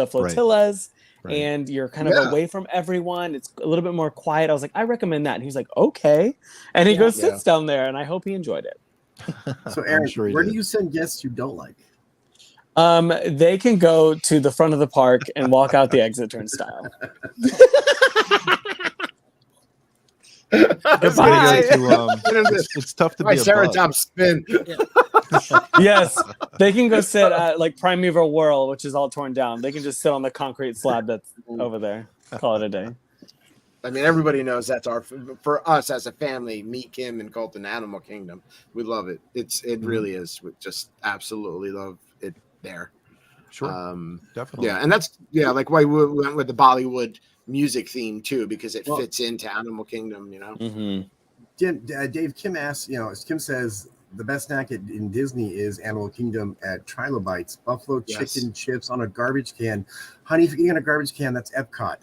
flotillas. Right. And you're kind of away from everyone. It's a little bit more quiet. I was like, I recommend that. And he's like, okay. And he goes, sits down there, and I hope he enjoyed it. So, Aaron, where do you send guests you don't like? They can go to the front of the park and walk out the exit turnstile. Goodbye. It's tough to be a Triceratops spin. Yes, they can go sit at like Primeval Whirl, which is all torn down. They can just sit on the concrete slab that's over there. Call it a day. I mean, everybody knows that's for us as a family. Meet Kim and Colton Animal Kingdom. We love it. It really is. We just absolutely love it there. Sure, definitely. Yeah, and that's like why we went with the Bollywood music theme too, because it fits into Animal Kingdom. You know. Mm-hmm. Dave, Kim asks. Kim says the best snack in Disney is Animal Kingdom at Trilobites, buffalo chicken chips on a garbage can. Honey, if you're eating on a garbage can, that's Epcot.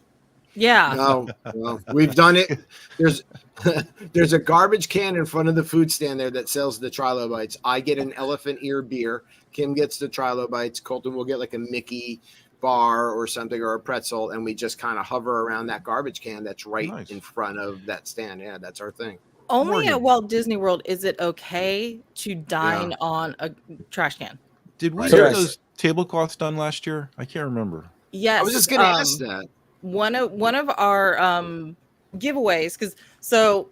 Yeah. No, well, we've done it. There's a garbage can in front of the food stand there that sells the Trilobites. I get an elephant ear beer. Kim gets the Trilobites. Colton will get like a Mickey bar or something, or a pretzel, and we just kind of hover around that garbage can that's right in front of that stand. Yeah, that's our thing. Only at Walt Disney World is it okay to dine on a trash can. Did we get those tablecloths done last year? I can't remember. Yes. I was just going to ask that. One of our giveaways, because so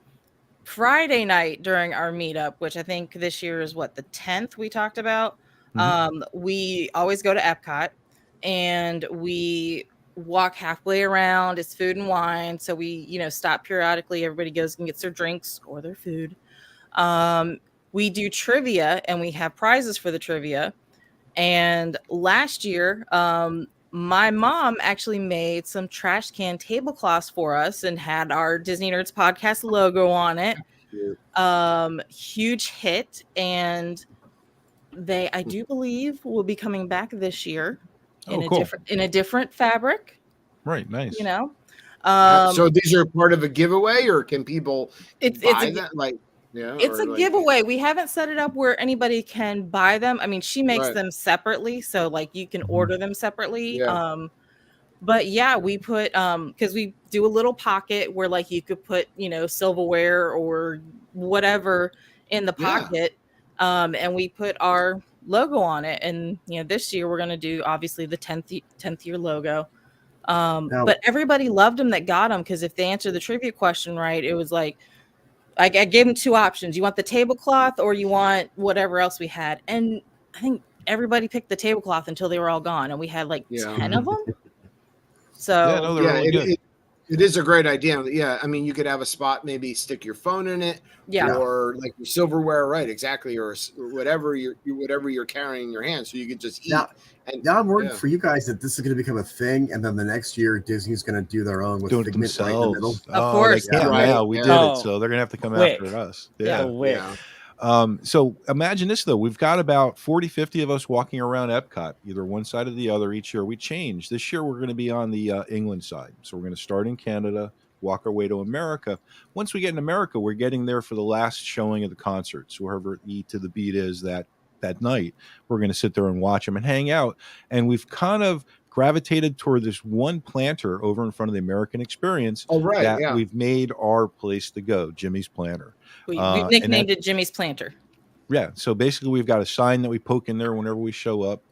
Friday night during our meetup, which I think this year is the 10th we talked about. We always go to Epcot and we walk halfway around. It's food and wine, so we stop periodically. Everybody goes and gets their drinks or their food. We do trivia and we have prizes for the trivia. And last year, my mom actually made some trash can tablecloths for us and had our Disney Nerds podcast logo on it. Huge hit. And they, I do believe, will be coming back this year in a different fabric. Right. Nice. So these are part of a giveaway, or can people buy that? Like, it's a giveaway. We haven't set it up where anybody can buy them. I mean, she makes them separately, so like you can order them separately. But yeah, we put because we do a little pocket where like you could put silverware or whatever in the pocket, and we put our logo on it. And this year we're gonna do obviously the 10th year logo. But everybody loved them that got them, because if they answered the trivia question right, it was like. I gave them two options. You want the tablecloth or you want whatever else we had? And I think everybody picked the tablecloth until they were all gone. And we had like 10 of them. So it is a great idea. Yeah. I mean, you could have a spot, maybe stick your phone in it, or like your silverware. Right. Exactly. Or whatever you're carrying in your hand. So you could just eat. Now I'm worried for you guys that this is going to become a thing, and then the next year Disney's going to do their own with Figment right in the middle. Of course, we did it, so they're going to have to come after us. So imagine this though: we've got about 40-50 of us walking around Epcot, either one side or the other. Each year we change. This year we're going to be on the England side, so we're going to start in Canada, walk our way to America. Once we get in America, we're getting there for the last showing of the concerts, wherever E to the Beat is that night. We're going to sit there and watch them and hang out. And we've kind of gravitated toward this one planter over in front of the American Experience we've made our place to go, Jimmy's Planter. We've nicknamed it Jimmy's Planter. Yeah. So basically we've got a sign that we poke in there whenever we show up.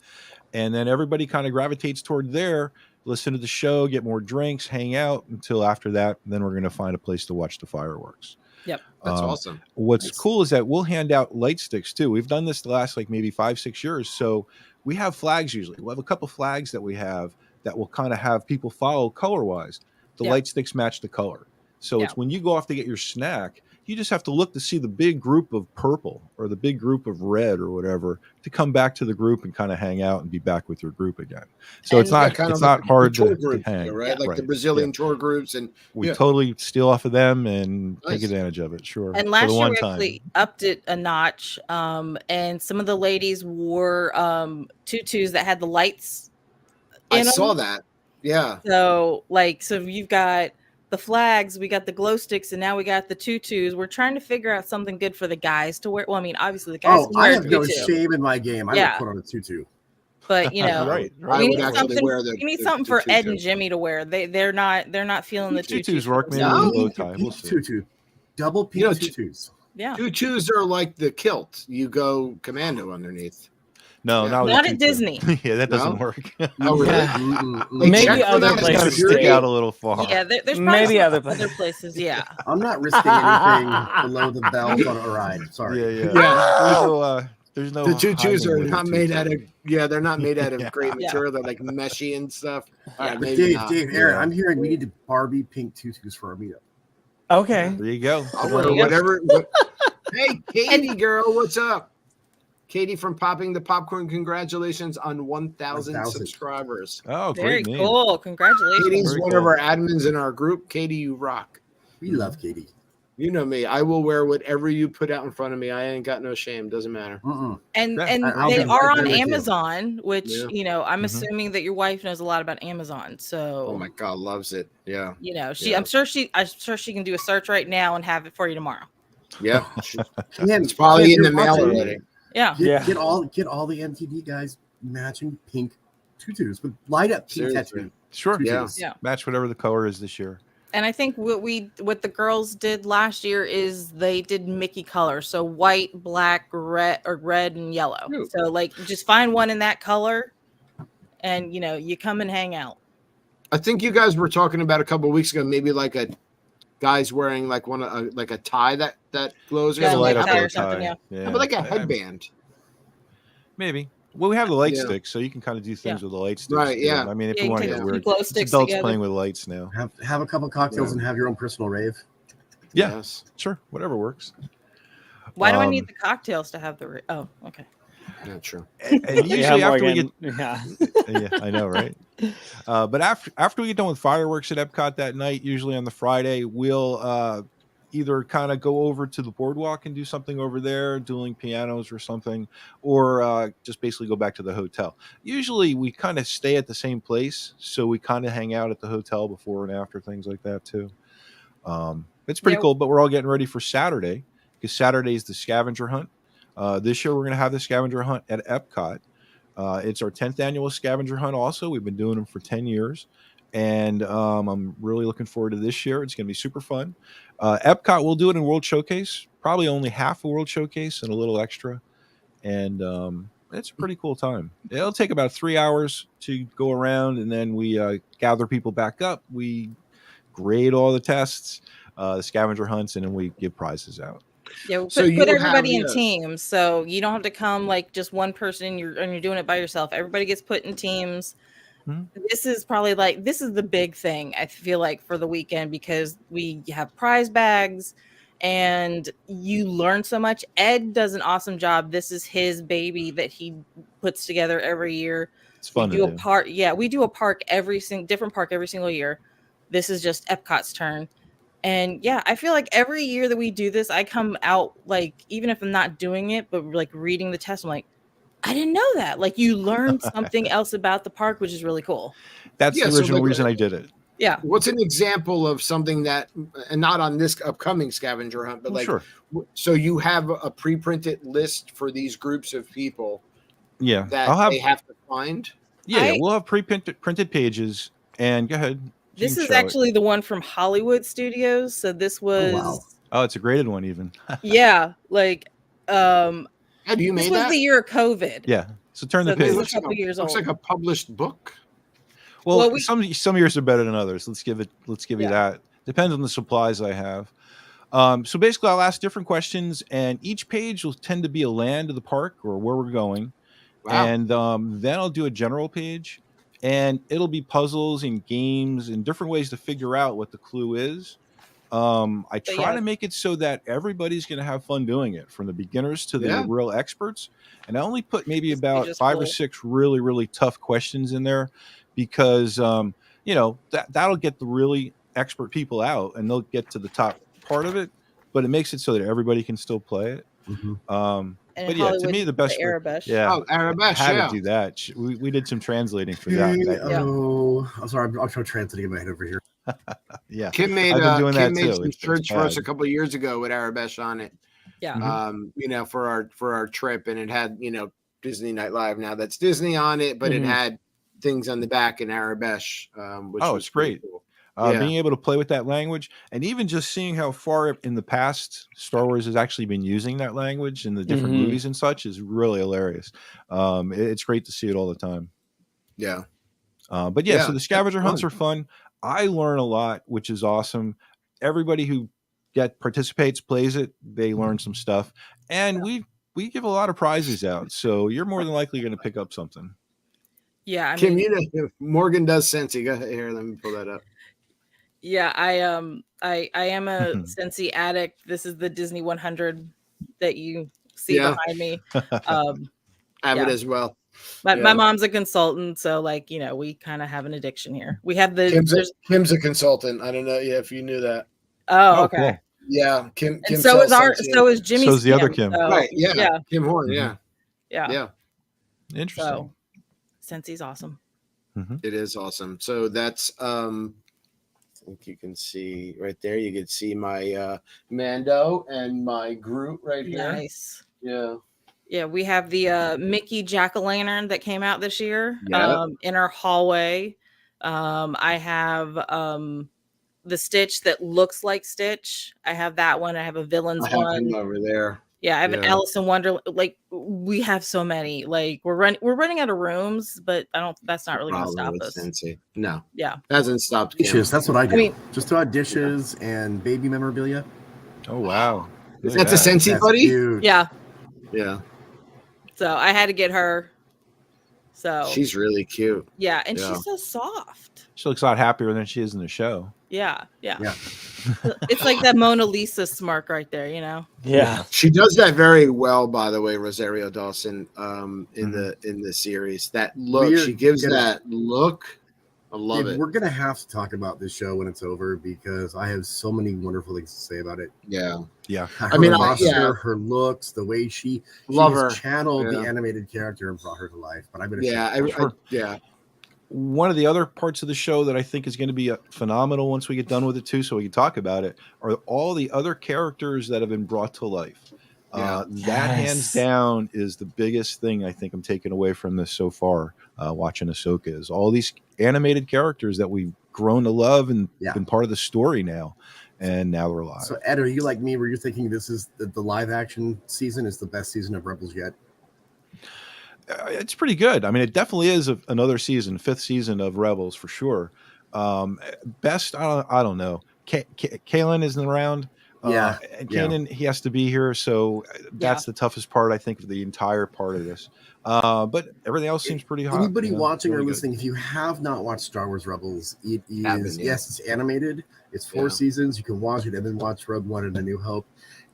And then everybody kind of gravitates toward there, listen to the show, get more drinks, hang out until after that. Then we're going to find a place to watch the fireworks. Yep. That's awesome. What's cool is that we'll hand out light sticks too. We've done this the last like maybe 5-6 years. So we have flags usually. We'll have a couple flags that we have that will kind of have people follow color wise. The light sticks match the color. So it's when you go off to get your snack, you just have to look to see the big group of purple or the big group of red or whatever to come back to the group and kind of hang out and be back with your group again. So it's not hard to hang, right? Like the Brazilian tour groups, and we totally steal off of them and take advantage of it. Sure. And last year we actually upped it a notch, and some of the ladies wore tutus that had the lights. I saw that. Yeah. So you've got the flags, we got the glow sticks, and now we got the tutus. We're trying to figure out something good for the guys to wear. Well, I mean, obviously the guys. I have no shame in my game. I would put on a tutu. But right. We need something for Ed and Jimmy to wear. They're not feeling the tutus work. Maybe a bow tie. We'll see. Tutu, double pink tutus. Yeah, tutus are like the kilt. You go commando underneath. No, not at Disney. Yeah, that doesn't work. Oh, really? Maybe other places stick out a little far. Yeah, there's maybe other places. Yeah, I'm not risking anything below the belt on a ride. Sorry. Yeah. There's no. The tutus are not made out of. Yeah, they're not made out of great material. They're like meshy and stuff. Right, Dave, Aaron, I'm hearing we need to Barbie pink tutus for our meetup. Okay. There you go. Whatever. Hey, Katie, girl, what's up? Katie from Popping the Popcorn, congratulations on 1,000 subscribers. Oh, very cool. Congratulations. Katie's one of our admins in our group. Katie, you rock. We love Katie. You know me. I will wear whatever you put out in front of me. I ain't got no shame. Doesn't matter. And they are on Amazon, which, I'm assuming that your wife knows a lot about Amazon. So oh my God, loves it. Yeah. I'm sure she can do a search right now and have it for you tomorrow. Yeah. It's probably in the mail already. Yeah. Get all the MTD guys matching pink tutus with light up pink tattoo. Sure. Tutus. Yeah. Match whatever the color is this year. And I think what the girls did last year is they did Mickey color, so white, black, red, and yellow. Ooh. So just find one in that color, and you come and hang out. I think you guys were talking about a couple of weeks ago, maybe like a guys wearing like a tie that glows or something. But like a headband. Maybe. Well, we have the light sticks, so you can kind of do things with the light sticks. Right, yeah. I mean, if you want to get weird, it's adults playing with lights now. Have a couple cocktails and have your own personal rave. Yeah, sure. Whatever works. Why do I need the cocktails to have the rave? Oh, okay. Not true. And usually after we get... yeah, I know, right? But after we get done with fireworks at Epcot that night, usually on the Friday, we'll... either kind of go over to the boardwalk and do something over there, dueling pianos or something, or just basically go back to the hotel. Usually we kind of stay at the same place, so we kind of hang out at the hotel before and after, things like that too. It's pretty cool, but we're all getting ready for Saturday, because Saturday is the scavenger hunt. This year we're going to have the scavenger hunt at Epcot. It's our 10th annual scavenger hunt also. We've been doing them for 10 years. And I'm really looking forward to this year. It's going to be super fun. Epcot will do it in World Showcase, probably only half a World Showcase and a little extra. And it's a pretty cool time. It'll take about 3 hours to go around, and then we gather people back up. We grade all the tests, the scavenger hunts, and then we give prizes out. Yeah, put everybody in teams, so you don't have to come like just one person and you're doing it by yourself. Everybody gets put in teams. This is probably this is the big thing I feel like for the weekend, because we have prize bags and you learn so much. Ed does an awesome job. This is his baby that he puts together every year. It's fun. We do a park. Yeah, we do a park different park every single year. This is just Epcot's turn. And yeah, I feel like every year that we do this, I come out even if I'm not doing it, but reading the test, I'm like, I didn't know that. You learn something else about the park, which is really cool. That's the original reason I did it. Yeah. What's an example of something that, and not on this upcoming scavenger hunt, but sure. So you have a pre-printed list for these groups of people. Yeah. That they have to find. Yeah, we'll have printed pages. And go ahead. This is actually the one from Hollywood Studios. So this was. Oh, wow. Oh, it's a graded one even. Yeah. Have you made this was the year of COVID. Yeah. So turn the page. This is a couple years old. Looks like a published book. Well, some years are better than others. Let's give you that. Depends on the supplies I have. So basically I'll ask different questions, and each page will tend to be a land of the park or where we're going. Wow. And then I'll do a general page, and it'll be puzzles and games and different ways to figure out what the clue is. I try to make it so that everybody's going to have fun doing it, from the beginners to the real experts. And I only put maybe about 5 or 6 really, really tough questions in there because, you know, that'll get the really expert people out and they'll get to the top part of it, but it makes it so that everybody can still play it. But yeah, to me, the best way, Arabesh, had to do that. We did some translating for that. Oh, I'm sorry. I'm trying translating in my head over here. Yeah, Kim made I've been doing that made too. some shirts for us a couple of years ago with Arabesh on it. Yeah. You know, for our trip, and it had, you know, Disney Night Live. Now that's Disney on it, but it had things on the back in Arabesh, which was it's great. Cool. Being able to play with that language, and even just seeing how far in the past Star Wars has actually been using that language in the different movies and such is really hilarious. It's great to see it all the time. Yeah. But so the scavenger hunts are fun. I learn a lot, which is awesome. Everybody who participates, plays it, they learn some stuff. And we give a lot of prizes out. So you're more than likely going to pick up something. Yeah. I Kim, mean, you know, Morgan does Scentsy. Go ahead here. Let me pull that up. Yeah, I am a Scentsy addict. This is the Disney 100 that you see behind me. I have it as well. My mom's a consultant, so like, you know, we kind of have an addiction here. We have the Kim's a consultant. I don't know if you knew that. Oh, okay. Cool. Yeah, Kim. And so is Jimmy. So is the other Kim. So, right? Yeah. Kim Horn. Yeah. Interesting. So, Scentsy's awesome. It is awesome. So that's I think you can see right there. You can see my Mando and my Groot right here. Nice. Yeah. Yeah, we have the Mickey jack-o'-lantern that came out this year in our hallway. I have the Stitch that looks like Stitch. I have that one. I have a Villains one over there. Yeah, I have an Alice in Wonderland. Like, we have so many. Like, we're running out of rooms, but that's not really going to stop us. Scentsy. No. Yeah. Hasn't stopped. Dishes. That's what I do. I mean, just about dishes and baby memorabilia. Oh wow. Is that the Scentsy buddy? Huge. Yeah. Yeah. So I had to get her. So she's really cute. Yeah, and she's so soft. She looks a lot happier than she is in the show. Yeah. It's like that Mona Lisa smirk right there, you know. Yeah, she does that very well. By the way, Rosario Dawson, in the series, that look she gives that look. I love it. We're gonna have to talk about this show when it's over because I have so many wonderful things to say about it. Yeah. I mean, her looks, the way she channeled the animated character and brought her to life. But I'm gonna One of the other parts of the show that I think is going to be phenomenal once we get done with it too, so we can talk about it, are all the other characters that have been brought to life. That hands down is the biggest thing I think I'm taking away from this so far. Watching Ahsoka is all these animated characters that we've grown to love and been part of the story now, and now they're alive. So Ed, are you like me? Were you thinking this is the live action season is the best season of Rebels yet? It's pretty good. I mean, it definitely is another season, 5th season of Rebels for sure. Best, I don't know. Kalen isn't around. And Kanan, he has to be here, so that's the toughest part, I think, of the entire part of this. But everything else seems pretty hot. Anybody watching or listening, if you have not watched Star Wars Rebels, it is it's animated. It's 4 seasons. You can watch it and then watch Rogue One and A New Hope.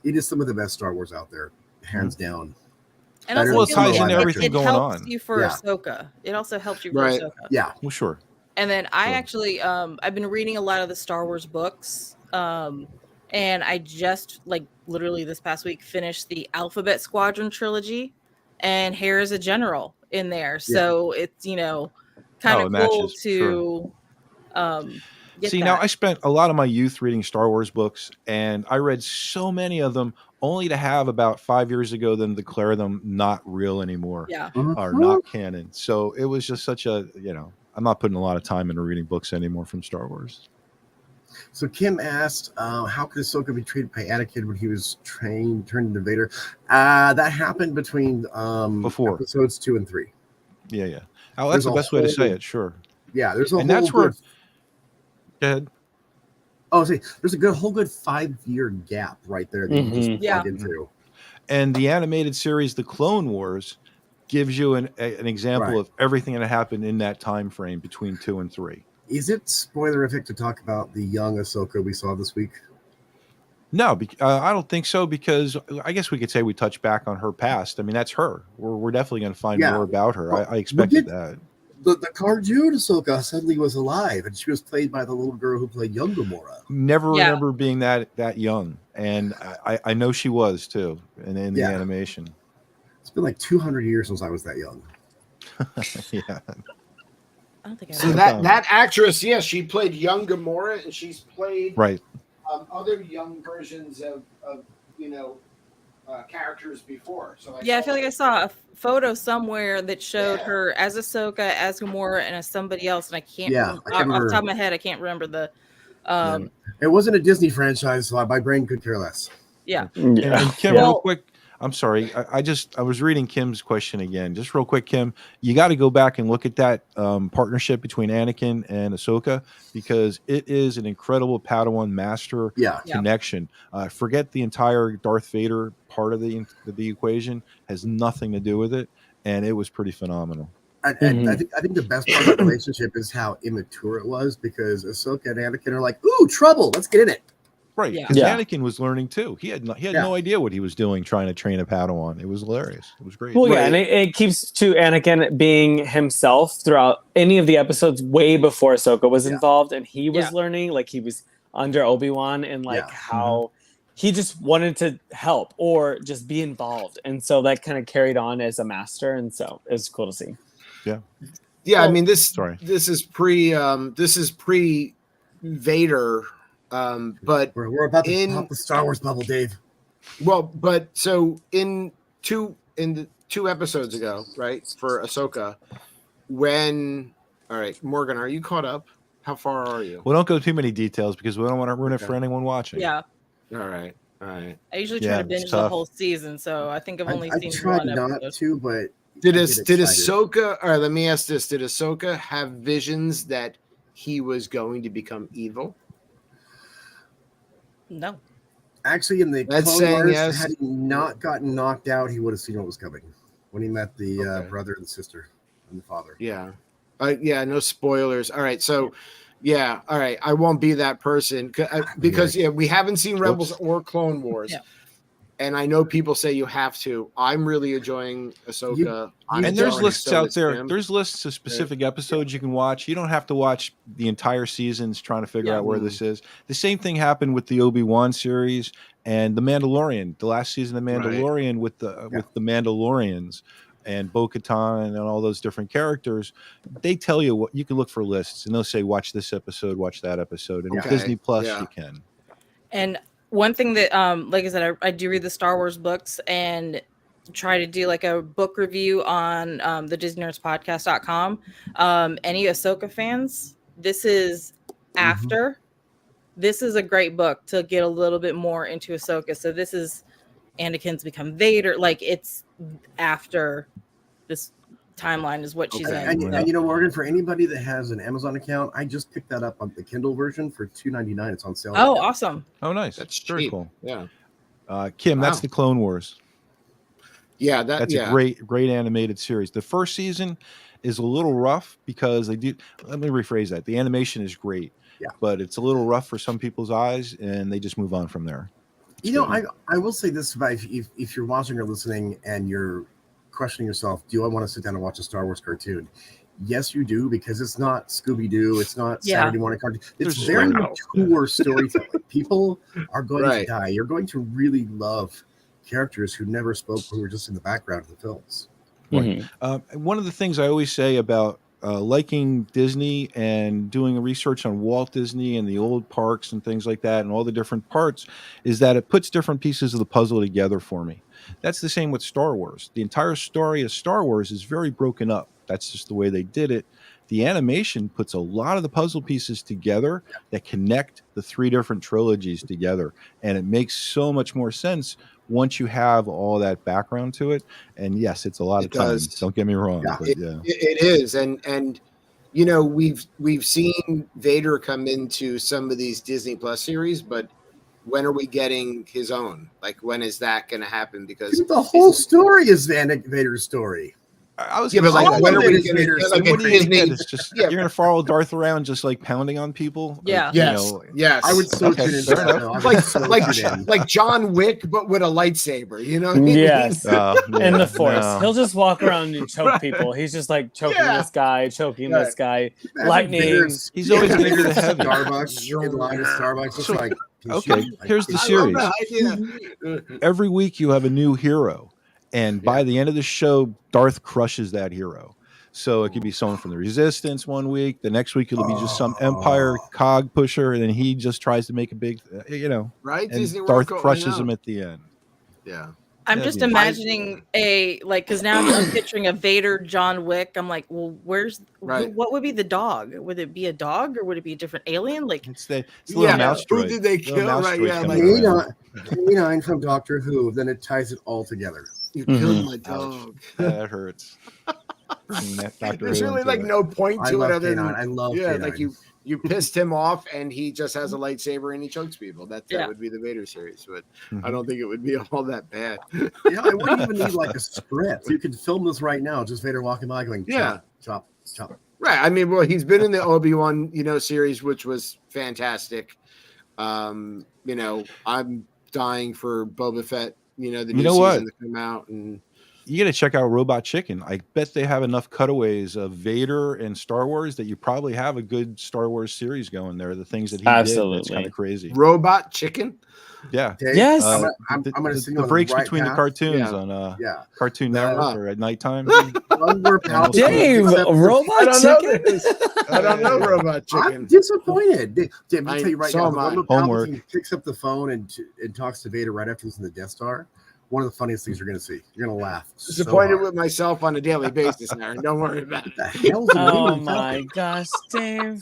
It is some of the best Star Wars out there, hands down. And also, it ties into everything going on. It helps you for Ahsoka. It also helps you for Ahsoka. Yeah, well, sure. And then I actually, I've been reading a lot of the Star Wars books. And I just, like, literally this past week finished the Alphabet Squadron trilogy. And Hera is a general in there. So it's, you know, kind of cool to get See, now I spent a lot of my youth reading Star Wars books, and I read so many of them only to have about 5 years ago them declare them not real anymore or not canon. So it was just such a, you know, I'm not putting a lot of time into reading books anymore from Star Wars. So Kim asked, how could Ahsoka be treated by Anakin when he was turned into Vader? That happened between before episodes 2 and 3. Yeah. Oh, that's the best way to say it. Sure. Yeah, there's a and whole that's where. Go ahead. Oh, see, there's a whole good 5-year gap right there that you just plug into. And the animated series, The Clone Wars, gives you an example of everything that happened in that time frame between 2 and 3. Is it spoilerific to talk about the young Ahsoka we saw this week? No, I don't think so, because I guess we could say we touch back on her past. I mean, that's her. We're definitely going to find more about her. I expected that. The cartoon Ahsoka suddenly was alive, and she was played by the little girl who played young Gamora. Never remember being that young, and I know she was too, in the animation. It's been like 200 years since I was that young. Yeah. I don't think so that actress, she played young Gamora, and she's played other young versions of characters before. So I feel like I saw a photo somewhere that showed her as Ahsoka, as Gamora, and as somebody else, and I can't. Off the top of my head, I can't remember the. It wasn't a Disney franchise, so my brain could care less. Yeah. And Kim, real quick. I'm sorry. I was reading Kim's question again. Just real quick, Kim, you got to go back and look at that partnership between Anakin and Ahsoka, because it is an incredible Padawan master connection. Forget the entire Darth Vader part of the equation. Has nothing to do with it, and it was pretty phenomenal. I think the best part of the relationship is how immature it was, because Ahsoka and Anakin are like, "Ooh, trouble! Let's get in it." Right, because Anakin was learning too. He had no idea what he was doing, trying to train a Padawan. It was hilarious. It was great. Well, and it keeps to Anakin being himself throughout any of the episodes, way before Ahsoka was involved, and he was learning, like he was under Obi-Wan, and how he just wanted to help or just be involved, and so that kind of carried on as a master, and so it was cool to see. I mean, this is pre Vader. But we're about to pop the Star Wars bubble, Dave. Well, but so in the 2 episodes ago, right, for Ahsoka, all right, Morgan, are you caught up? How far are you? Well, don't go too many details, because we don't want to ruin it for anyone watching. Yeah. All right. I usually try to binge the whole season, so I think I've only seen tried one not episode. to, but did Ahsoka? Or let me ask this: did Ahsoka have visions that he was going to become evil? No. Actually, in the Clone Wars, had he not gotten knocked out, he would have seen what was coming when he met the brother and sister and the father. Yeah. No spoilers. All right. So, all right. I won't be that person because we haven't seen Rebels or Clone Wars. Yeah. And I know people say you have to. I'm really enjoying Ahsoka. And there's lists out there. There's lists of specific episodes you can watch. You don't have to watch the entire seasons trying to figure out where this is. The same thing happened with the Obi-Wan series and The Mandalorian. The last season of Mandalorian with the Mandalorians and Bo-Katan and all those different characters. They tell you what you can look for lists, and they'll say, watch this episode, watch that episode. And with Disney Plus, you can. And one thing that, like I said, I do read the Star Wars books and try to do like a book review on the DisneyNerdsPodcast.com. Any Ahsoka fans, this is after. This is a great book to get a little bit more into Ahsoka. So this is Anakin's become Vader. Like, it's after this timeline is what she's in. And you know, Morgan, for anybody that has an Amazon account, I just picked that up on the Kindle version for $2.99. It's on sale. Oh, awesome. Oh, nice. That's very cheap. Cool. Yeah. Kim, that's the Clone Wars. Yeah, that's a great animated series. The first season is a little rough because let me rephrase that. The animation is great, but it's a little rough for some people's eyes, and they just move on from there. I will say this about if you're watching or listening and you're questioning yourself, do I want to sit down and watch a Star Wars cartoon? Yes, you do, because it's not Scooby-Doo. It's not Saturday morning cartoon. It's very mature storytelling. People are going to die. You're going to really love characters who never spoke, who were just in the background of the films. One of the things I always say about liking Disney and doing research on Walt Disney and the old parks and things like that and all the different parts is that it puts different pieces of the puzzle together for me. That's the same with Star Wars. The entire story of Star Wars is very broken up. That's just the way they did it. The animation puts a lot of the puzzle pieces together that connect the 3 different trilogies together. And it makes so much more sense once you have all that background to it. And yes, it's a lot of time. Don't get me wrong. Yeah, it is. And you know, we've seen Vader come into some of these Disney Plus series, but when are we getting his own? Like, when is that going to happen? Because the whole story is Vader's story. I was but like, when are we going to like a Disney? It's just you're going to follow Darth around just like pounding on people. Yeah. Like, Yes. I would so tune into that. Like John Wick, but with a lightsaber. You know? Yes. In the Force, no. he'll just walk around and choke people. He's just like choking this guy, choking this guy, lightning. He's always going to go to heaven. Starbucks in line at Starbucks. It's like, okay, here's the series. Every week you have a new hero. And by the end of the show, Darth crushes that hero. So it could be someone from the Resistance one week. The next week it'll be just some Empire cog pusher, and then he just tries to make a big, right? And Disney Darth World, crushes him at the end. Yeah. I'm just imagining because now I'm picturing a Vader John Wick. I'm like, well, what would be the dog? Would it be a dog or would it be a different alien? Like, it's the little mouse droid. Who did they kill? Right? Yeah, like K9 from Doctor Who. Then it ties it all together. You killed my dog. That hurts. There's really like no point to it other than I love K9. like you pissed him off and he just has a lightsaber and he chokes people. That would be the Vader series, but I don't think it would be all that bad. I wouldn't even need like a script. You could film this right now, just Vader walking by going chop. Right. I mean, well, he's been in the Obi-Wan, series, which was fantastic. I'm dying for Boba Fett, the new season to come out, and you got to check out Robot Chicken. I bet they have enough cutaways of Vader and Star Wars that you probably have a good Star Wars series going there. The things that he did, that's kind of crazy. Robot Chicken? Yeah. Yes. I'm going to see the breaks between the cartoons on Cartoon Network or at nighttime. Dave, Robot Chicken? I don't know Robot Chicken. I'm disappointed. Dave, I'll tell you right now. My homework. Picks up the phone and talks to Vader right after he's in the Death Star. One of the funniest things you're going to see. You're going to laugh. Disappointed with myself on a daily basis, Aaron. Don't worry about it. Oh my gosh, Dave.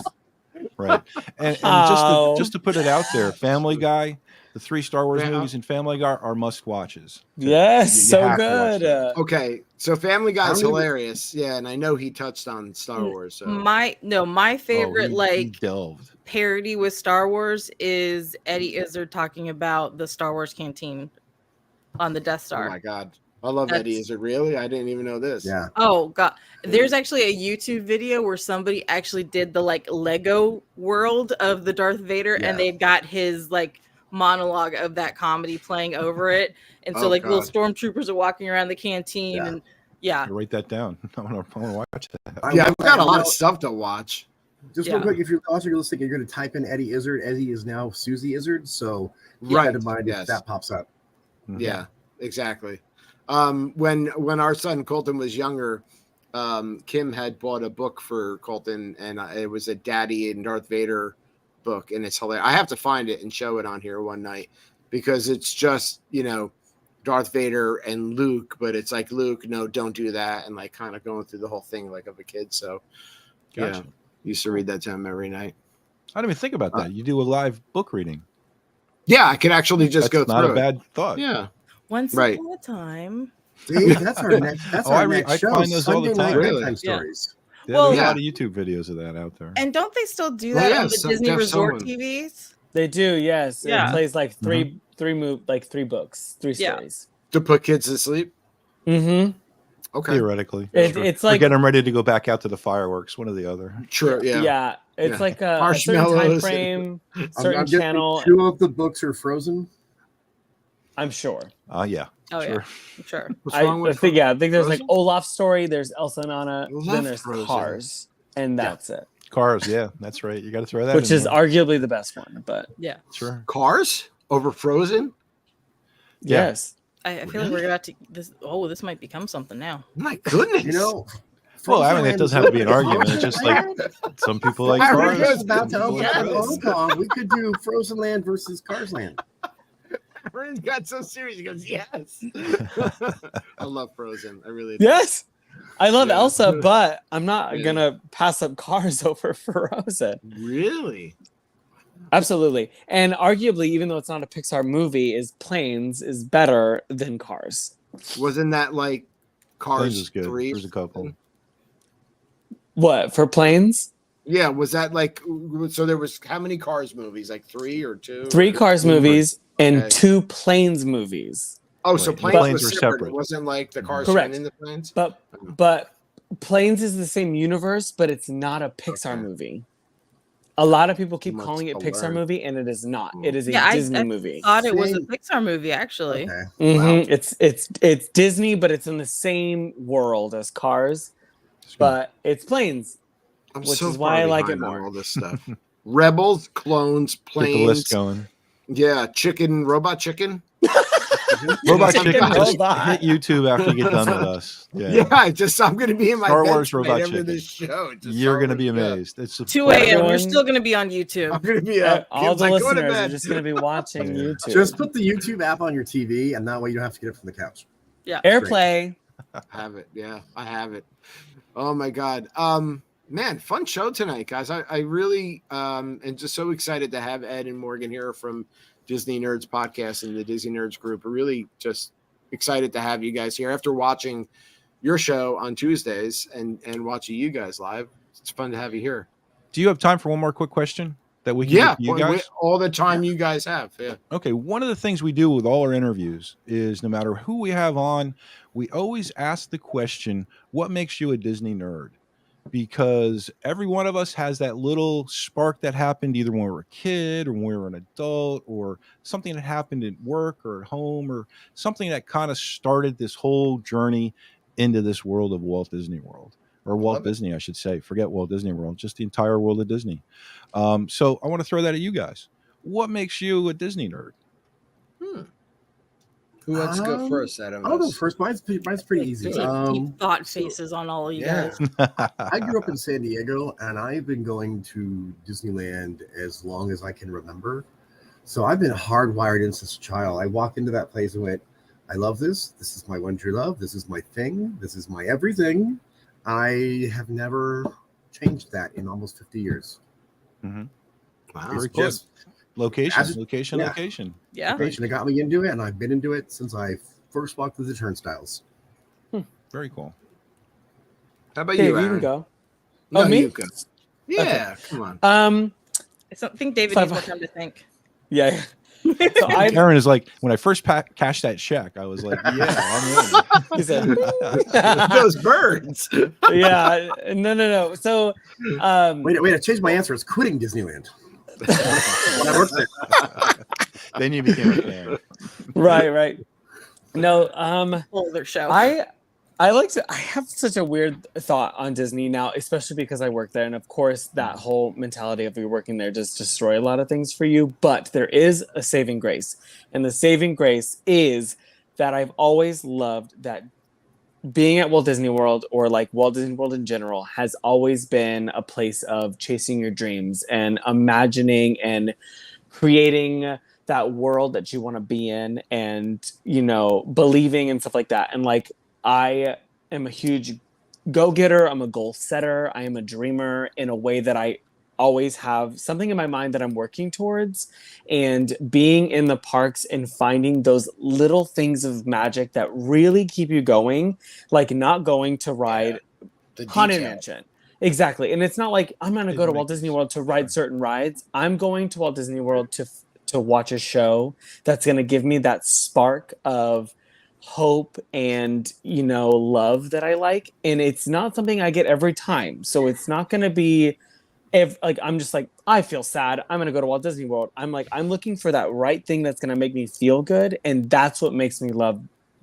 Right. And just to put it out there, Family Guy, the 3 Star Wars movies and Family Guy are must watches. Yes, so good. Okay, so Family Guy is hilarious. Yeah, and I know he touched on Star Wars. So. My favorite he delved. parody with Star Wars is Eddie Izzard talking about the Star Wars canteen on the Death Star. Oh my God. I love Eddie. Is it really? I didn't even know this. Yeah. Oh God. There's actually a YouTube video where somebody actually did the Lego world of the Darth Vader and they've got his monologue of that comedy playing over it. And so little stormtroopers are walking around the canteen and write that down. I want to watch that. I've got a lot of stuff to watch. Just real quick, if you're also listening, you're going to type in Eddie Izzard. Eddie is now Susie Izzard, so keep that in mind if that pops up. Yeah, exactly. When our son Colton was younger, Kim had bought a book for Colton, and it was a Daddy and Darth Vader book, and it's hilarious. I have to find it and show it on here one night because it's just Darth Vader and Luke, but it's like Luke, no, don't do that, and kind of going through the whole thing of a kid. So, used to read that to him every night. I didn't even think about that. You do a live book reading. Yeah, I could actually just go through it. Not a bad thought. Yeah. Once upon a time. Dave, that's our next. That's our next show. Find those Sunday all the time. Night stories. Yeah, there's a lot of YouTube videos of that out there. And don't they still do that on the Disney Resort TVs? They do, yes. Yeah. It plays three books, 3 stories to put kids to sleep. Mm-hmm. Okay. Theoretically, it's like get them ready to go back out to the fireworks. One or the other. True. Yeah. Yeah. It's like a certain time frame, certain channel. 2 of the books are Frozen. I'm sure. Yeah. Oh sure. yeah, sure. I think there's Olaf's story, there's Elsa and Anna, then there's Frozen. Cars, and that's it. Cars, yeah, that's right. You got to throw that. Which is arguably the best one, but sure. Cars over Frozen. Yes. I feel like we're about to this. Oh, this might become something now. My goodness. Well, I mean, it doesn't have to be an argument. It's just some people like Cars. About to open Hong Kong. We could do Frozen Land versus Cars Land. Aaron got so serious. He goes, "Yes." I love Frozen. I really do. Yes. I love Elsa, but I'm not gonna pass up Cars over Frozen. Really? Absolutely. And arguably, even though it's not a Pixar movie, Planes is better than Cars. Wasn't that Cars 3? There's a couple. What, for Planes? Yeah, was that so there was how many Cars movies? 3 or 2? 3 Cars movies and 2 Planes movies. Oh, so Planes Planes was were separate. separate. It wasn't the Cars Correct. in the Planes? But Planes is the same universe, but it's not a Pixar movie. A lot of people keep calling it Pixar movie, and it is not. It is a Disney movie. I thought it was a Pixar movie, actually. Okay. Mm-hmm. Wow. It's Disney, but it's in the same world as Cars, but it's planes, which is why I like it more. All this stuff. Rebels, clones, planes. Get the list going. Yeah, robot chicken. Robot chicken. Just hit YouTube after you get done with us. Yeah, I'm going to be in my Star Wars robot after chicken. this show. You're going to be amazed. It's 2 a.m. We're still going to be on YouTube. I'm going to be up. All the listeners are just going to be watching YouTube. Just put the YouTube app on your TV, and that way you don't have to get up from the couch. Yeah, AirPlay. I have it. Yeah, I have it. Oh my God. Man, fun show tonight, guys. I really am just so excited to have Ed and Morgan here from Disney Nerds Podcast and the Disney Nerds Group. We're really just excited to have you guys here after watching your show on Tuesdays and watching you guys live. It's fun to have you here. Do you have time for one more quick question that we can get to you guys? All the time you guys have. Yeah. Okay. One of the things we do with all our interviews is no matter who we have on, we always ask the question, what makes you a Disney nerd? Because every one of us has that little spark that happened either when we were a kid or when we were an adult, or something that happened at work or at home, or something that kind of started this whole journey into this world of Walt Disney World, or Walt Disney, I should say. Forget Walt Disney World, just the entire world of Disney. So I want to throw that at you guys. What makes you a Disney nerd? Who wants to go first? I'll go first. Mine's pretty easy. Keep thought faces on all of you guys. I grew up in San Diego, and I've been going to Disneyland as long as I can remember. So I've been hardwired in since a child. I walked into that place and went, I love this. This is my one true love. This is my thing. This is my everything. I have never changed that in almost 50 years. Mm-hmm. Wow. Very cool. Location. Yeah. Location that got me into it, and I've been into it since I first walked through the turnstiles. Very cool. How about you, Aaron? You can go. No, me? You can. Yeah, okay. Come on. I think David needs more time to think. Yeah. So Aaron is like, when I first cashed that check, I was like, yeah, I'm in. He said, those birds. Yeah. No. So wait, I changed my answer. It's quitting Disneyland. When I worked there. Then you became a fan. Right. No, older show. I have such a weird thought on Disney now, especially because I work there. And of course, that whole mentality of you working there just destroy a lot of things for you. But there is a saving grace. And the saving grace is that I've always loved that being at Walt Disney World, or like Walt Disney World in general, has always been a place of chasing your dreams and imagining and creating that world that you want to be in, and, believing and stuff like that. And like, I am a huge go-getter. I'm a goal setter. I am a dreamer in a way that I always have something in my mind that I'm working towards, and being in the parks and finding those little things of magic that really keep you going, like not going to ride Haunted Mansion. Exactly. And it's not like I'm going to go to Walt Disney World to ride certain rides. I'm going to Walt Disney World to watch a show that's going to give me that spark of hope and, love that I like. And it's not something I get every time. So it's not going to be, if like I'm just like, I feel sad, I'm gonna go to Walt Disney World. I'm looking for that right thing that's gonna make me feel good, and that's what makes me love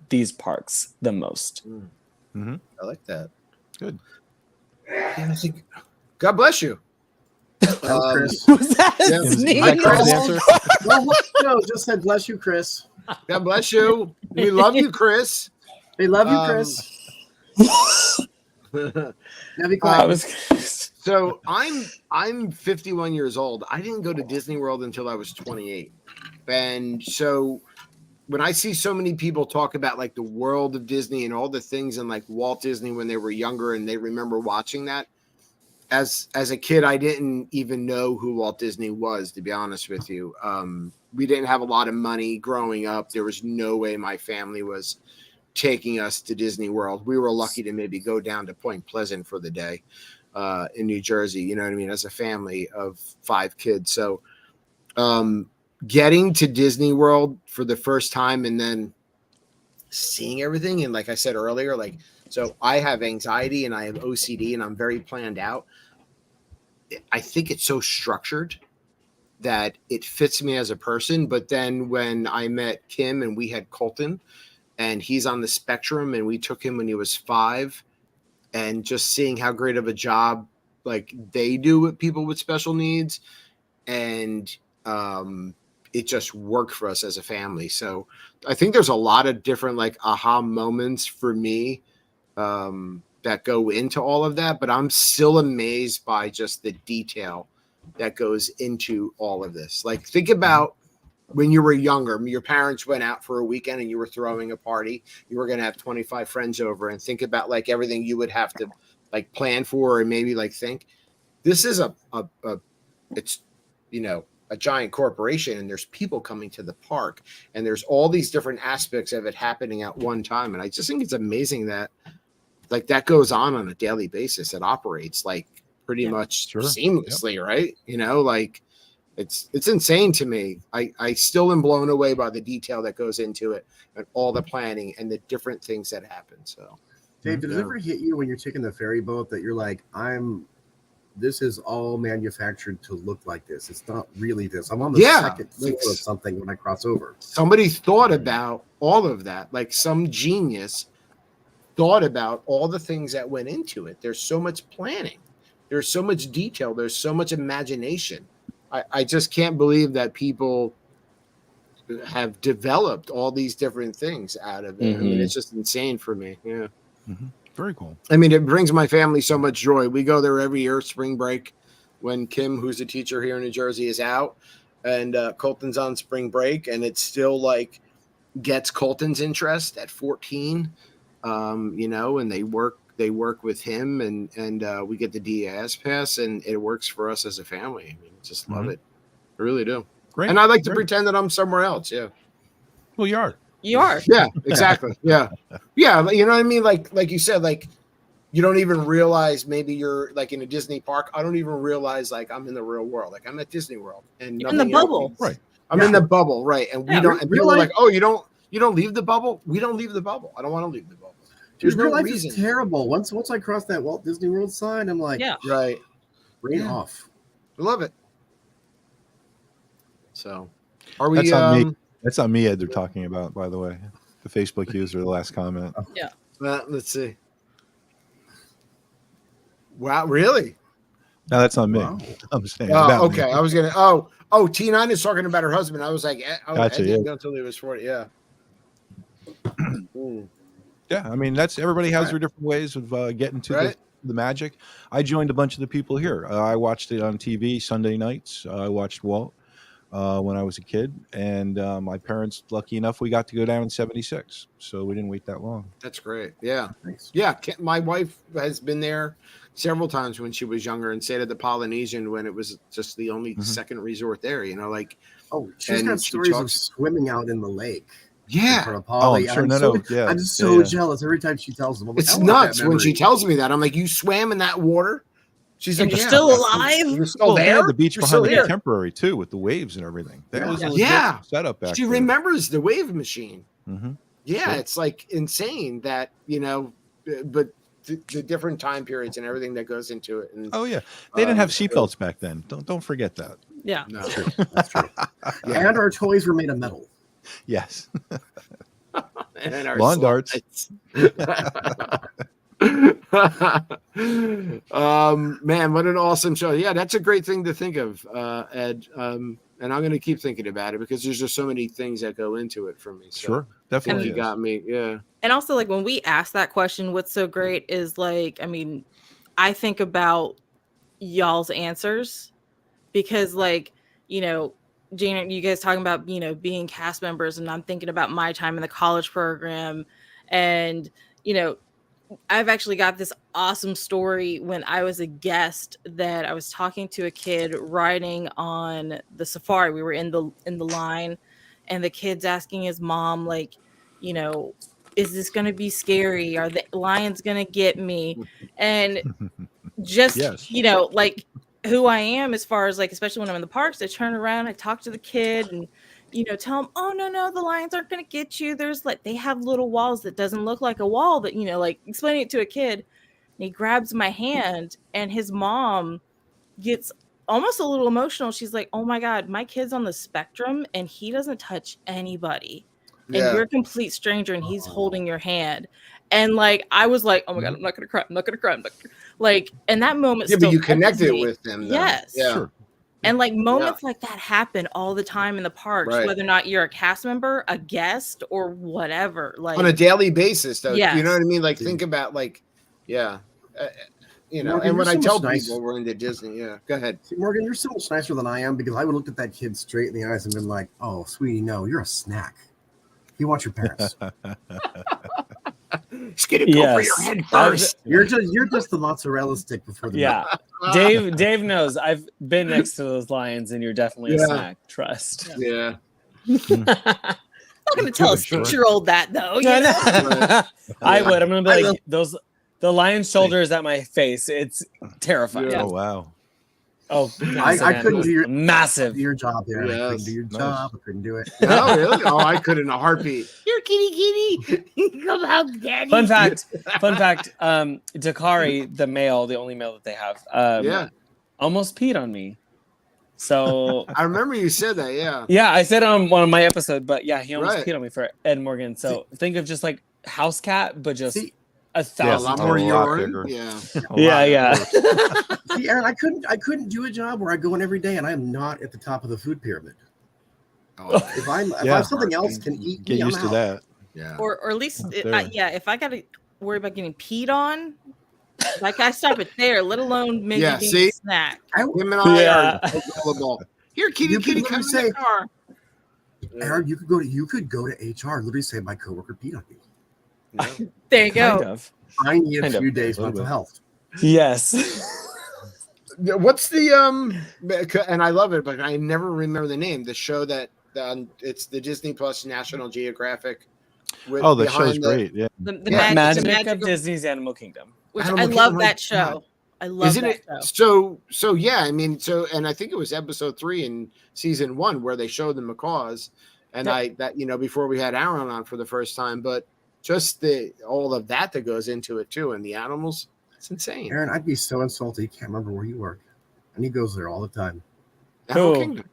these parks the most. Mm-hmm. I like that. Good. And I think, God bless you. Chris. Was that a sneeze? No, just said bless you, Chris. God bless you. We love you, Chris. We love you, Chris. Now be quiet. So I'm 51 years old. I didn't go to Disney World until I was 28. And so when I see so many people talk about like the world of Disney and all the things and like Walt Disney when they were younger and they remember watching that, as a kid, I didn't even know who Walt Disney was, to be honest with you. We didn't have a lot of money growing up. There was no way my family was taking us to Disney World. We were lucky to maybe go down to Point Pleasant for the day. In New Jersey, you know what I mean, as a family of 5 kids. So getting to Disney World for the first time and then seeing everything, and like I said earlier, like So I have anxiety and I have OCD and I'm very planned out. I think it's so structured that it fits me as a person. But then when I met Kim and we had Colton, and he's on the spectrum, and we took him when he was 5, and just seeing how great of a job like they do with people with special needs, and it just worked for us as a family. So I think there's a lot of different like aha moments for me that go into all of that, but I'm still amazed by just the detail that goes into all of this. Like, think about when you were younger, your parents went out for a weekend and you were throwing a party, you were going to have 25 friends over, and think about like everything you would have to like plan for, and maybe like think this is it's, you know, a giant corporation, and there's people coming to the park, and there's all these different aspects of it happening at one time. And I just think it's amazing that like that goes on a daily basis. It operates like pretty much seamlessly, right? You know, like it's insane to me. I still am blown away by the detail that goes into it and all the planning and the different things that happen. So Dave, does it ever hit you when you're taking the ferry boat that you're like, this is all manufactured to look like this? It's not really this. I'm on the second floor of something when I cross over. Somebody thought about all of that. Like some genius thought about all the things that went into it. There's so much planning. There's so much detail. There's so much imagination. I just can't believe that people have developed all these different things out of it. I mean, it's just insane for me. Yeah. Very cool. I mean, it brings my family so much joy. We go there every year, spring break, when Kim, who's a teacher here in New Jersey, is out, and Colton's on spring break, and it still like gets Colton's interest at 14, you know, and they work with him, and we get the DAS pass, and it works for us as a family. I mean, just love it. I really do. Great. And I like to pretend that I'm somewhere else. Yeah. Well, you are. You are. Yeah, exactly. Yeah. Yeah. You know what I mean? Like you said, like you don't even realize maybe you're like in a Disney park. I don't even realize like I'm in the real world. Like I'm at Disney World and in the bubble. Right. I'm in the bubble. Right. And we don't, and people are like, oh, you don't leave the bubble. We don't leave the bubble. I don't want to leave the bubble. There's no reason. Is terrible. Once I cross that Walt Disney World sign, I'm like, right. Rain off. I love it. So are we, that's not me, Ed, they're talking about, by the way. The Facebook user, the last comment. Yeah. Let's see. Wow, really? No, that's not me. Wow. I'm saying. Oh, okay. I was gonna. T9 is talking about her husband. I was like, gotcha, Ed didn't go until he was 40. Yeah. Yeah, I mean that's everybody has their different ways of getting to the magic. I joined a bunch of the people here. I watched it on TV Sunday nights. I watched Walt when I was a kid, and my parents, lucky enough, we got to go down in '76, so we didn't wait that long. That's great. Yeah. Thanks. Yeah. My wife has been there several times when she was younger, and stayed at the Polynesian when it was just the only second resort there. You know, like she's got stories of swimming out in the lake. Yeah. I'm sure. I'm so jealous every time she tells them. Like, it's nuts when she tells me that. I'm like, you swam in that water? She's like, you're still alive? You're still there? The beach behind the Contemporary too, with the waves and everything. That was a setup back she there. remembers the wave machine. Yeah, sure. It's like insane that, you know, but the different time periods and everything that goes into it. And, they didn't have seatbelts back then. Don't forget that. Yeah. No. That's true. And our toys were made of metal. Yes. And our lawn darts. Man, what an awesome show. Yeah, that's a great thing to think of, Ed. And I'm going to keep thinking about it because there's just so many things that go into it for me. So sure, definitely. You got me. Yeah. And also, like, when we ask that question, what's so great is, like, I mean, I think about y'all's answers because, like, you know, Jane, you guys talking about, you know, being cast members, and I'm thinking about my time in the college program. And, you know, I've actually got this awesome story when I was a guest that I was talking to a kid riding on the safari. We were in the line, and the kid's asking his mom, like, you know, is this going to be scary? Are the lions going to get me? And just, you know, like who I am as far as, like, especially when I'm in the parks, I turn around, I talk to the kid, and tell him, oh no, the lions aren't gonna get you. There's like they have little walls that doesn't look like a wall that like explaining it to a kid. And he grabs my hand, and his mom gets almost a little emotional. She's like, oh my God, my kid's on the spectrum and he doesn't touch anybody. And you're a complete stranger and he's holding your hand. And like, I was like, oh my God, I'm not going to cry. I'm not going to cry. Like, and that moment. Yeah, but you connected with them. Though. Yes. Yeah. Sure. And like moments like that happen all the time in the parks, whether or not you're a cast member, a guest, or whatever. Like on a daily basis, though. Yes. You know what I mean? Like, think about like, Morgan, and when I tell nice. people we're into Disney, go ahead. See, Morgan, you're so much nicer than I am because I would look at that kid straight in the eyes and been like, "Oh, sweetie, no, you're a snack. You want your parents." Just get it go for your head first. You're just the mozzarella stick before the Dave knows I've been next to those lions, and you're definitely a snack. Trust. Yeah. I'm not going to tell a 6-year-old that though. I would. I'm going to be like the lion's shoulder is at my face. It's terrifying. Oh wow. Oh, I couldn't do your massive your job there. I couldn't do your job. I couldn't do it. No, really? Oh, I could in a heartbeat. You're kitty. Come out, daddy. Fun fact. Dakari, the only male that they have, almost peed on me. So I remember you said that. Yeah. Yeah, I said it on one of my episodes, but yeah, he almost peed on me for Ed Morgan. So think of just like house cat, but just 1,000 a lot more urine. Yeah. See, Aaron, I couldn't do a job where I go in every day and I'm not at the top of the food pyramid. If I have something else can eat, get used to that. Yeah. Or at least if I got to worry about getting peed on, like I stop it there, let alone maybe being a snack. Him and I are available. Here, kitty, come in the car. Aaron, you could go to HR, literally say my coworker peed on me. Yeah. There you go. Kind of. I need a few days mental health. Yes. What's the and I love it, but I never remember the name. The show that it's the Disney Plus National Geographic. The show's great. Yeah. The Magic of Disney's Animal Kingdom. Which I love that show. I love that show. So yeah, I mean, and I think it was episode 3 in season 1 where they showed the macaws, and before we had Aaron on for the first time, but just all of that goes into it too, and the animals, it's insane. Aaron, I'd be so insulted. You can't remember where you work, and he goes there all the time. Animal Kingdom.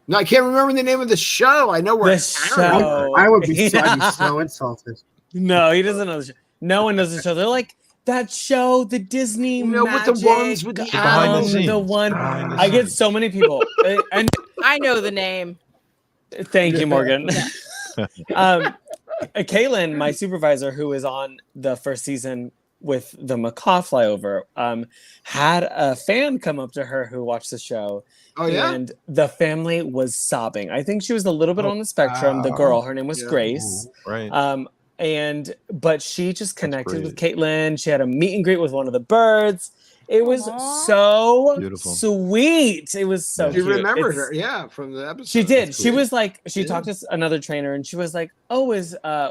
No, I can't remember the name of the show. I know where show. I would be so insulted. No, he doesn't know the show. No one knows the show. They're like that show, the Disney with the ones with the behind the scenes. The one. I get so many people, and I know the name. Thank you, Morgan. Kaylin, my supervisor, who was on the first season with the macaw flyover, had a fan come up to her who watched the show. Oh, yeah? And the family was sobbing. I think she was a little bit on the spectrum. The girl, her name was Grace. Right. But she just connected with Caitlin. She had a meet and greet with one of the birds. It was so beautiful. Sweet. It was so cute. You remembered her, from the episode. She did. She was like, she talked to another trainer, and she was like, "Oh,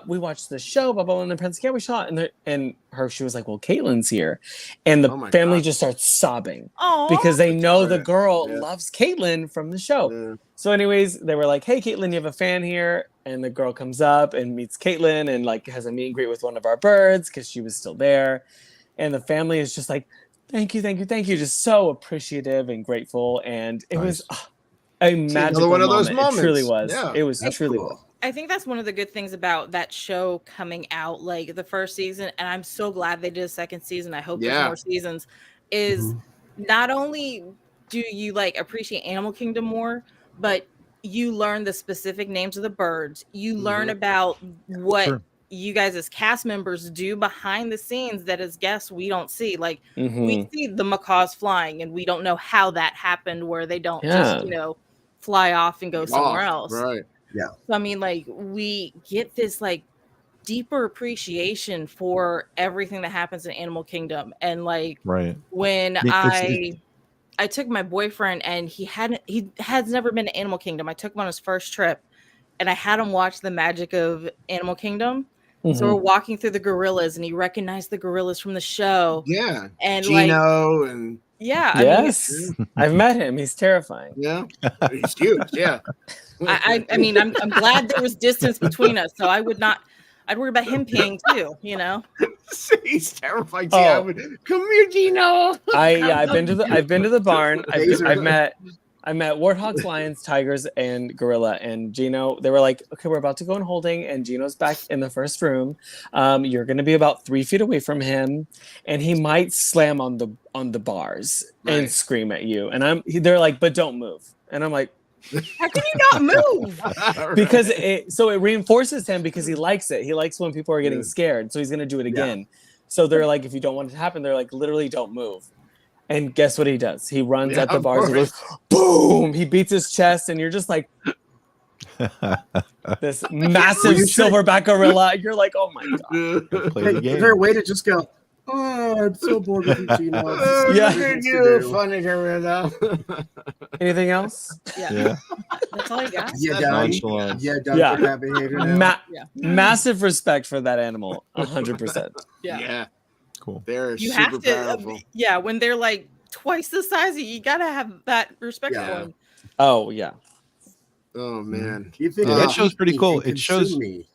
we watched the show, blah blah blah." And the Prince, we shot, and she was like, "Well, Caitlin's here," and the family just starts sobbing because they know the girl loves Caitlin from the show. Yeah. So, anyways, they were like, "Hey, Caitlin, you have a fan here," and the girl comes up and meets Caitlin and like has a meet and greet with one of our birds because she was still there, and the family is just like, Thank you. Just so appreciative and grateful. And it was a magical one of those moments. It truly was. Yeah. It was truly cool. I think that's one of the good things about that show coming out, like the first season. And I'm so glad they did a second season. I hope there's more seasons. Is not only do you like appreciate Animal Kingdom more, but you learn the specific names of the birds. You learn about what you guys as cast members do behind the scenes that as guests we don't see. Like we see the macaws flying and we don't know how that happened, where they don't just fly off and go somewhere else. Right. Yeah. So I mean, like we get this like deeper appreciation for everything that happens in Animal Kingdom. And like when I took my boyfriend, and he has never been to Animal Kingdom. I took him on his first trip, and I had him watch the magic of Animal Kingdom. So we're walking through the gorillas, and he recognized the gorillas from the show. Yeah, and Gino and Yeah. Yes. I've met him. He's terrifying. Yeah. He's huge. Yeah. I mean, I'm glad there was distance between us, so I'd worry about him peeing too, you know. He's terrifying. See, I would come here, Gino. I've been to the barn. I met warthogs, lions, tigers, and gorilla. And Gino, they were like, okay, we're about to go in holding, and Gino's back in the first room. You're going to be about 3 feet away from him, and he might slam on the bars and scream at you. And they're like, but don't move. And I'm like, how can you not move? Because it reinforces him because he likes it. He likes when people are getting scared, so he's going to do it again. So they're like, if you don't want it to happen, they're like, literally don't move. And guess what he does? He runs at the bars. He goes, boom! He beats his chest, and you're just like, this massive silverback gorilla. You're like, oh my god! Is there a way to just go? Oh, I'm so bored with you, Gino. You're funny gorilla. Anything else? Yeah. That's all I got. Done for that behavior now. Massive respect for that animal. 100%. Yeah. Cool. They're you super have to, powerful. when they're like twice the size of you gotta have that respect for them. Oh yeah. Oh man. That show's pretty cool. It shows me.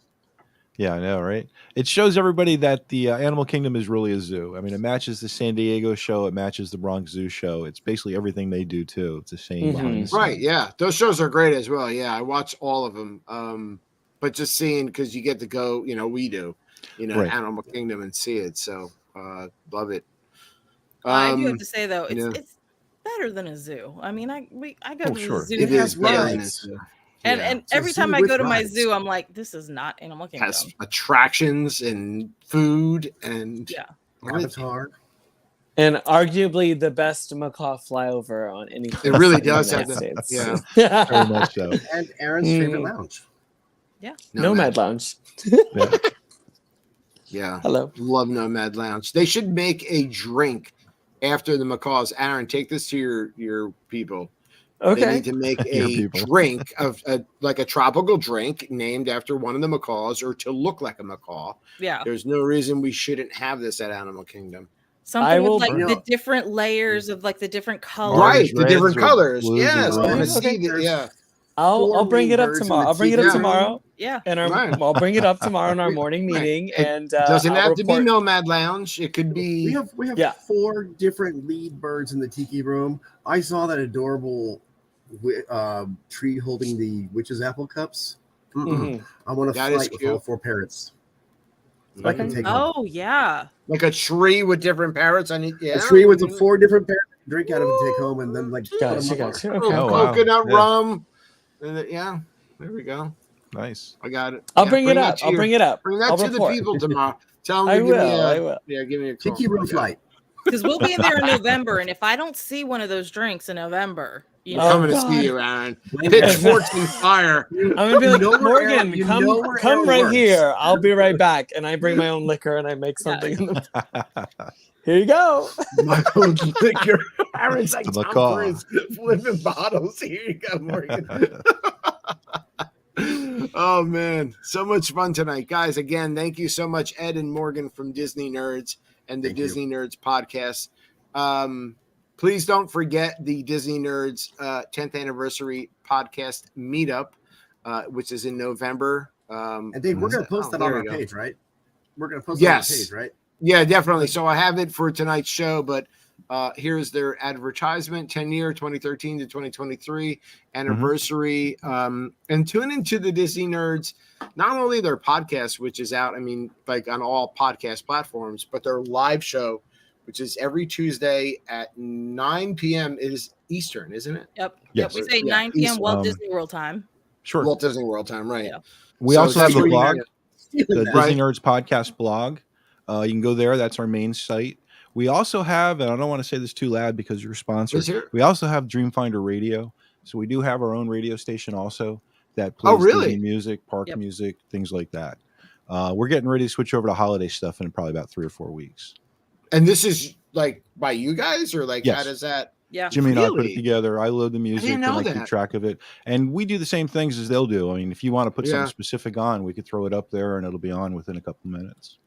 Yeah, I know, right? It shows everybody that the Animal Kingdom is really a zoo. I mean, it matches the San Diego show. It matches the Bronx Zoo show. It's basically everything they do too. It's the same. Right. Yeah. Those shows are great as well. Yeah. I watch all of them. But just seeing, because you get to go, we do, Animal Kingdom and see it. So love it. I do have to say though, it's better than a zoo. I mean, I go to the zoo. It is better than a zoo. And every time I go to my zoo, I'm like, this is not Animal Kingdom. Has attractions and food and Avatar. And arguably the best macaw flyover on any. It really does have that. Yeah. Very much so. And Aaron's favorite lounge. Yeah. Nomad Lounge. Yeah. Hello. Love Nomad Lounge. They should make a drink after the macaws. Aaron, take this to your people. Okay. They need to make a drink of like a tropical drink named after one of the macaws or to look like a macaw. Yeah. There's no reason we shouldn't have this at Animal Kingdom. Something with like the different layers of like the different colors. Right. The different colors. Yes. I want to see that. Yeah. I'll bring it up tomorrow. I'll bring it up tomorrow. Yeah. And I'll bring it up tomorrow in our morning meeting. Right. And doesn't have to be Nomad Lounge. It could be. We have 4 different lead birds in the tiki room. I saw that adorable tree holding the witch's apple cups. I want to fight with all 4 parrots. Oh yeah, like a tree with different parrots. A tree with the 4 different parrots. Drink out of and take home, and then like coconut rum. Yeah, there we go. Nice. I got it. I'll bring it up. I'll bring it up. Bring that to the people tomorrow. Tell them I will. Yeah, give me a call. Tiki room flight. Because we'll be in there in November, and if I don't see one of those drinks in November, I'm coming to see you, Aaron. Pitchforks and fire. I'm gonna be like, Morgan, come right here. I'll be right back. And I bring my own liquor and I make something. Here you go. My own liquor. Aaron's like Tom Cruise flipping bottles. Here you go, Morgan. Oh man, so much fun tonight, guys. Again, thank you so much, Ed and Morgan from Disney Nerds and the Disney Nerds podcast. Please don't forget the Disney Nerds 10th anniversary podcast meetup, which is in November. And Dave, we're going to post that on our page, right? We're going to post it on our page, right? Yeah, definitely. So I have it for tonight's show, but here's their advertisement: 10-year, 2013 to 2023 anniversary. And tune into the Disney Nerds, not only their podcast, which is out, like on all podcast platforms, but their live show, which is every Tuesday at 9 p.m. is Eastern, isn't it? Yep. Yes. We say 9 p.m. Walt Disney World time. Sure. Walt Disney World time, right. Yeah. We also have the blog, the Disney Nerds podcast blog. You can go there. That's our main site. We also have, and I don't want to say this too loud because you're sponsored. We also have Dreamfinder Radio. So we do have our own radio station also that plays Disney music, park music, things like that. We're getting ready to switch over to holiday stuff in probably about 3 or 4 weeks. And this is like by you guys, or like how does that? Yeah, Jimmy and I put it together. I load the music and I keep track of it. And we do the same things as they'll do. I mean, if you want to put something specific on, we could throw it up there and it'll be on within a couple minutes.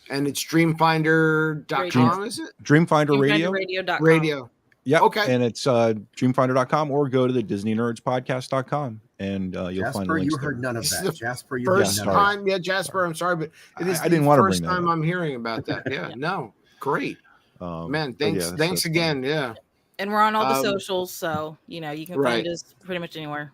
And it's dreamfinder.com, is it? Dreamfinder Radio. Radio. Yeah. Okay. And it's dreamfinder.com, or go to the DisneyNerdsPodcast.com and you'll find the links. You heard none of that. Jasper, you first time. Yeah, Jasper, I'm sorry, but it is I didn't want to bring first that time up. I'm hearing about that. Yeah, no, great. Man, thanks that's again. fun. Yeah. And we're on all the socials, so you can find us pretty much anywhere.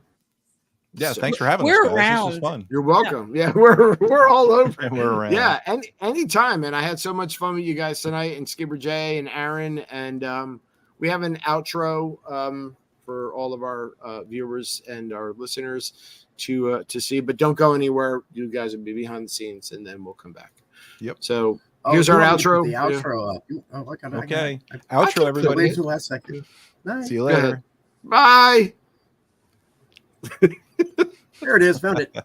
Yeah, thanks for having us. We're Guys. around. This is fun. You're welcome. Yeah, we're all over. And we're around. Yeah, and anytime. And I had so much fun with you guys tonight, and Skipper J and Aaron, and we have an outro for all of our viewers and our listeners to see. But don't go anywhere. You guys will be behind the scenes, and then we'll come back. Yep. So here's our outro. The outro up. Okay. Outro, everybody. Wait till the last second. Nice. See you later. Bye. There it is. Found it.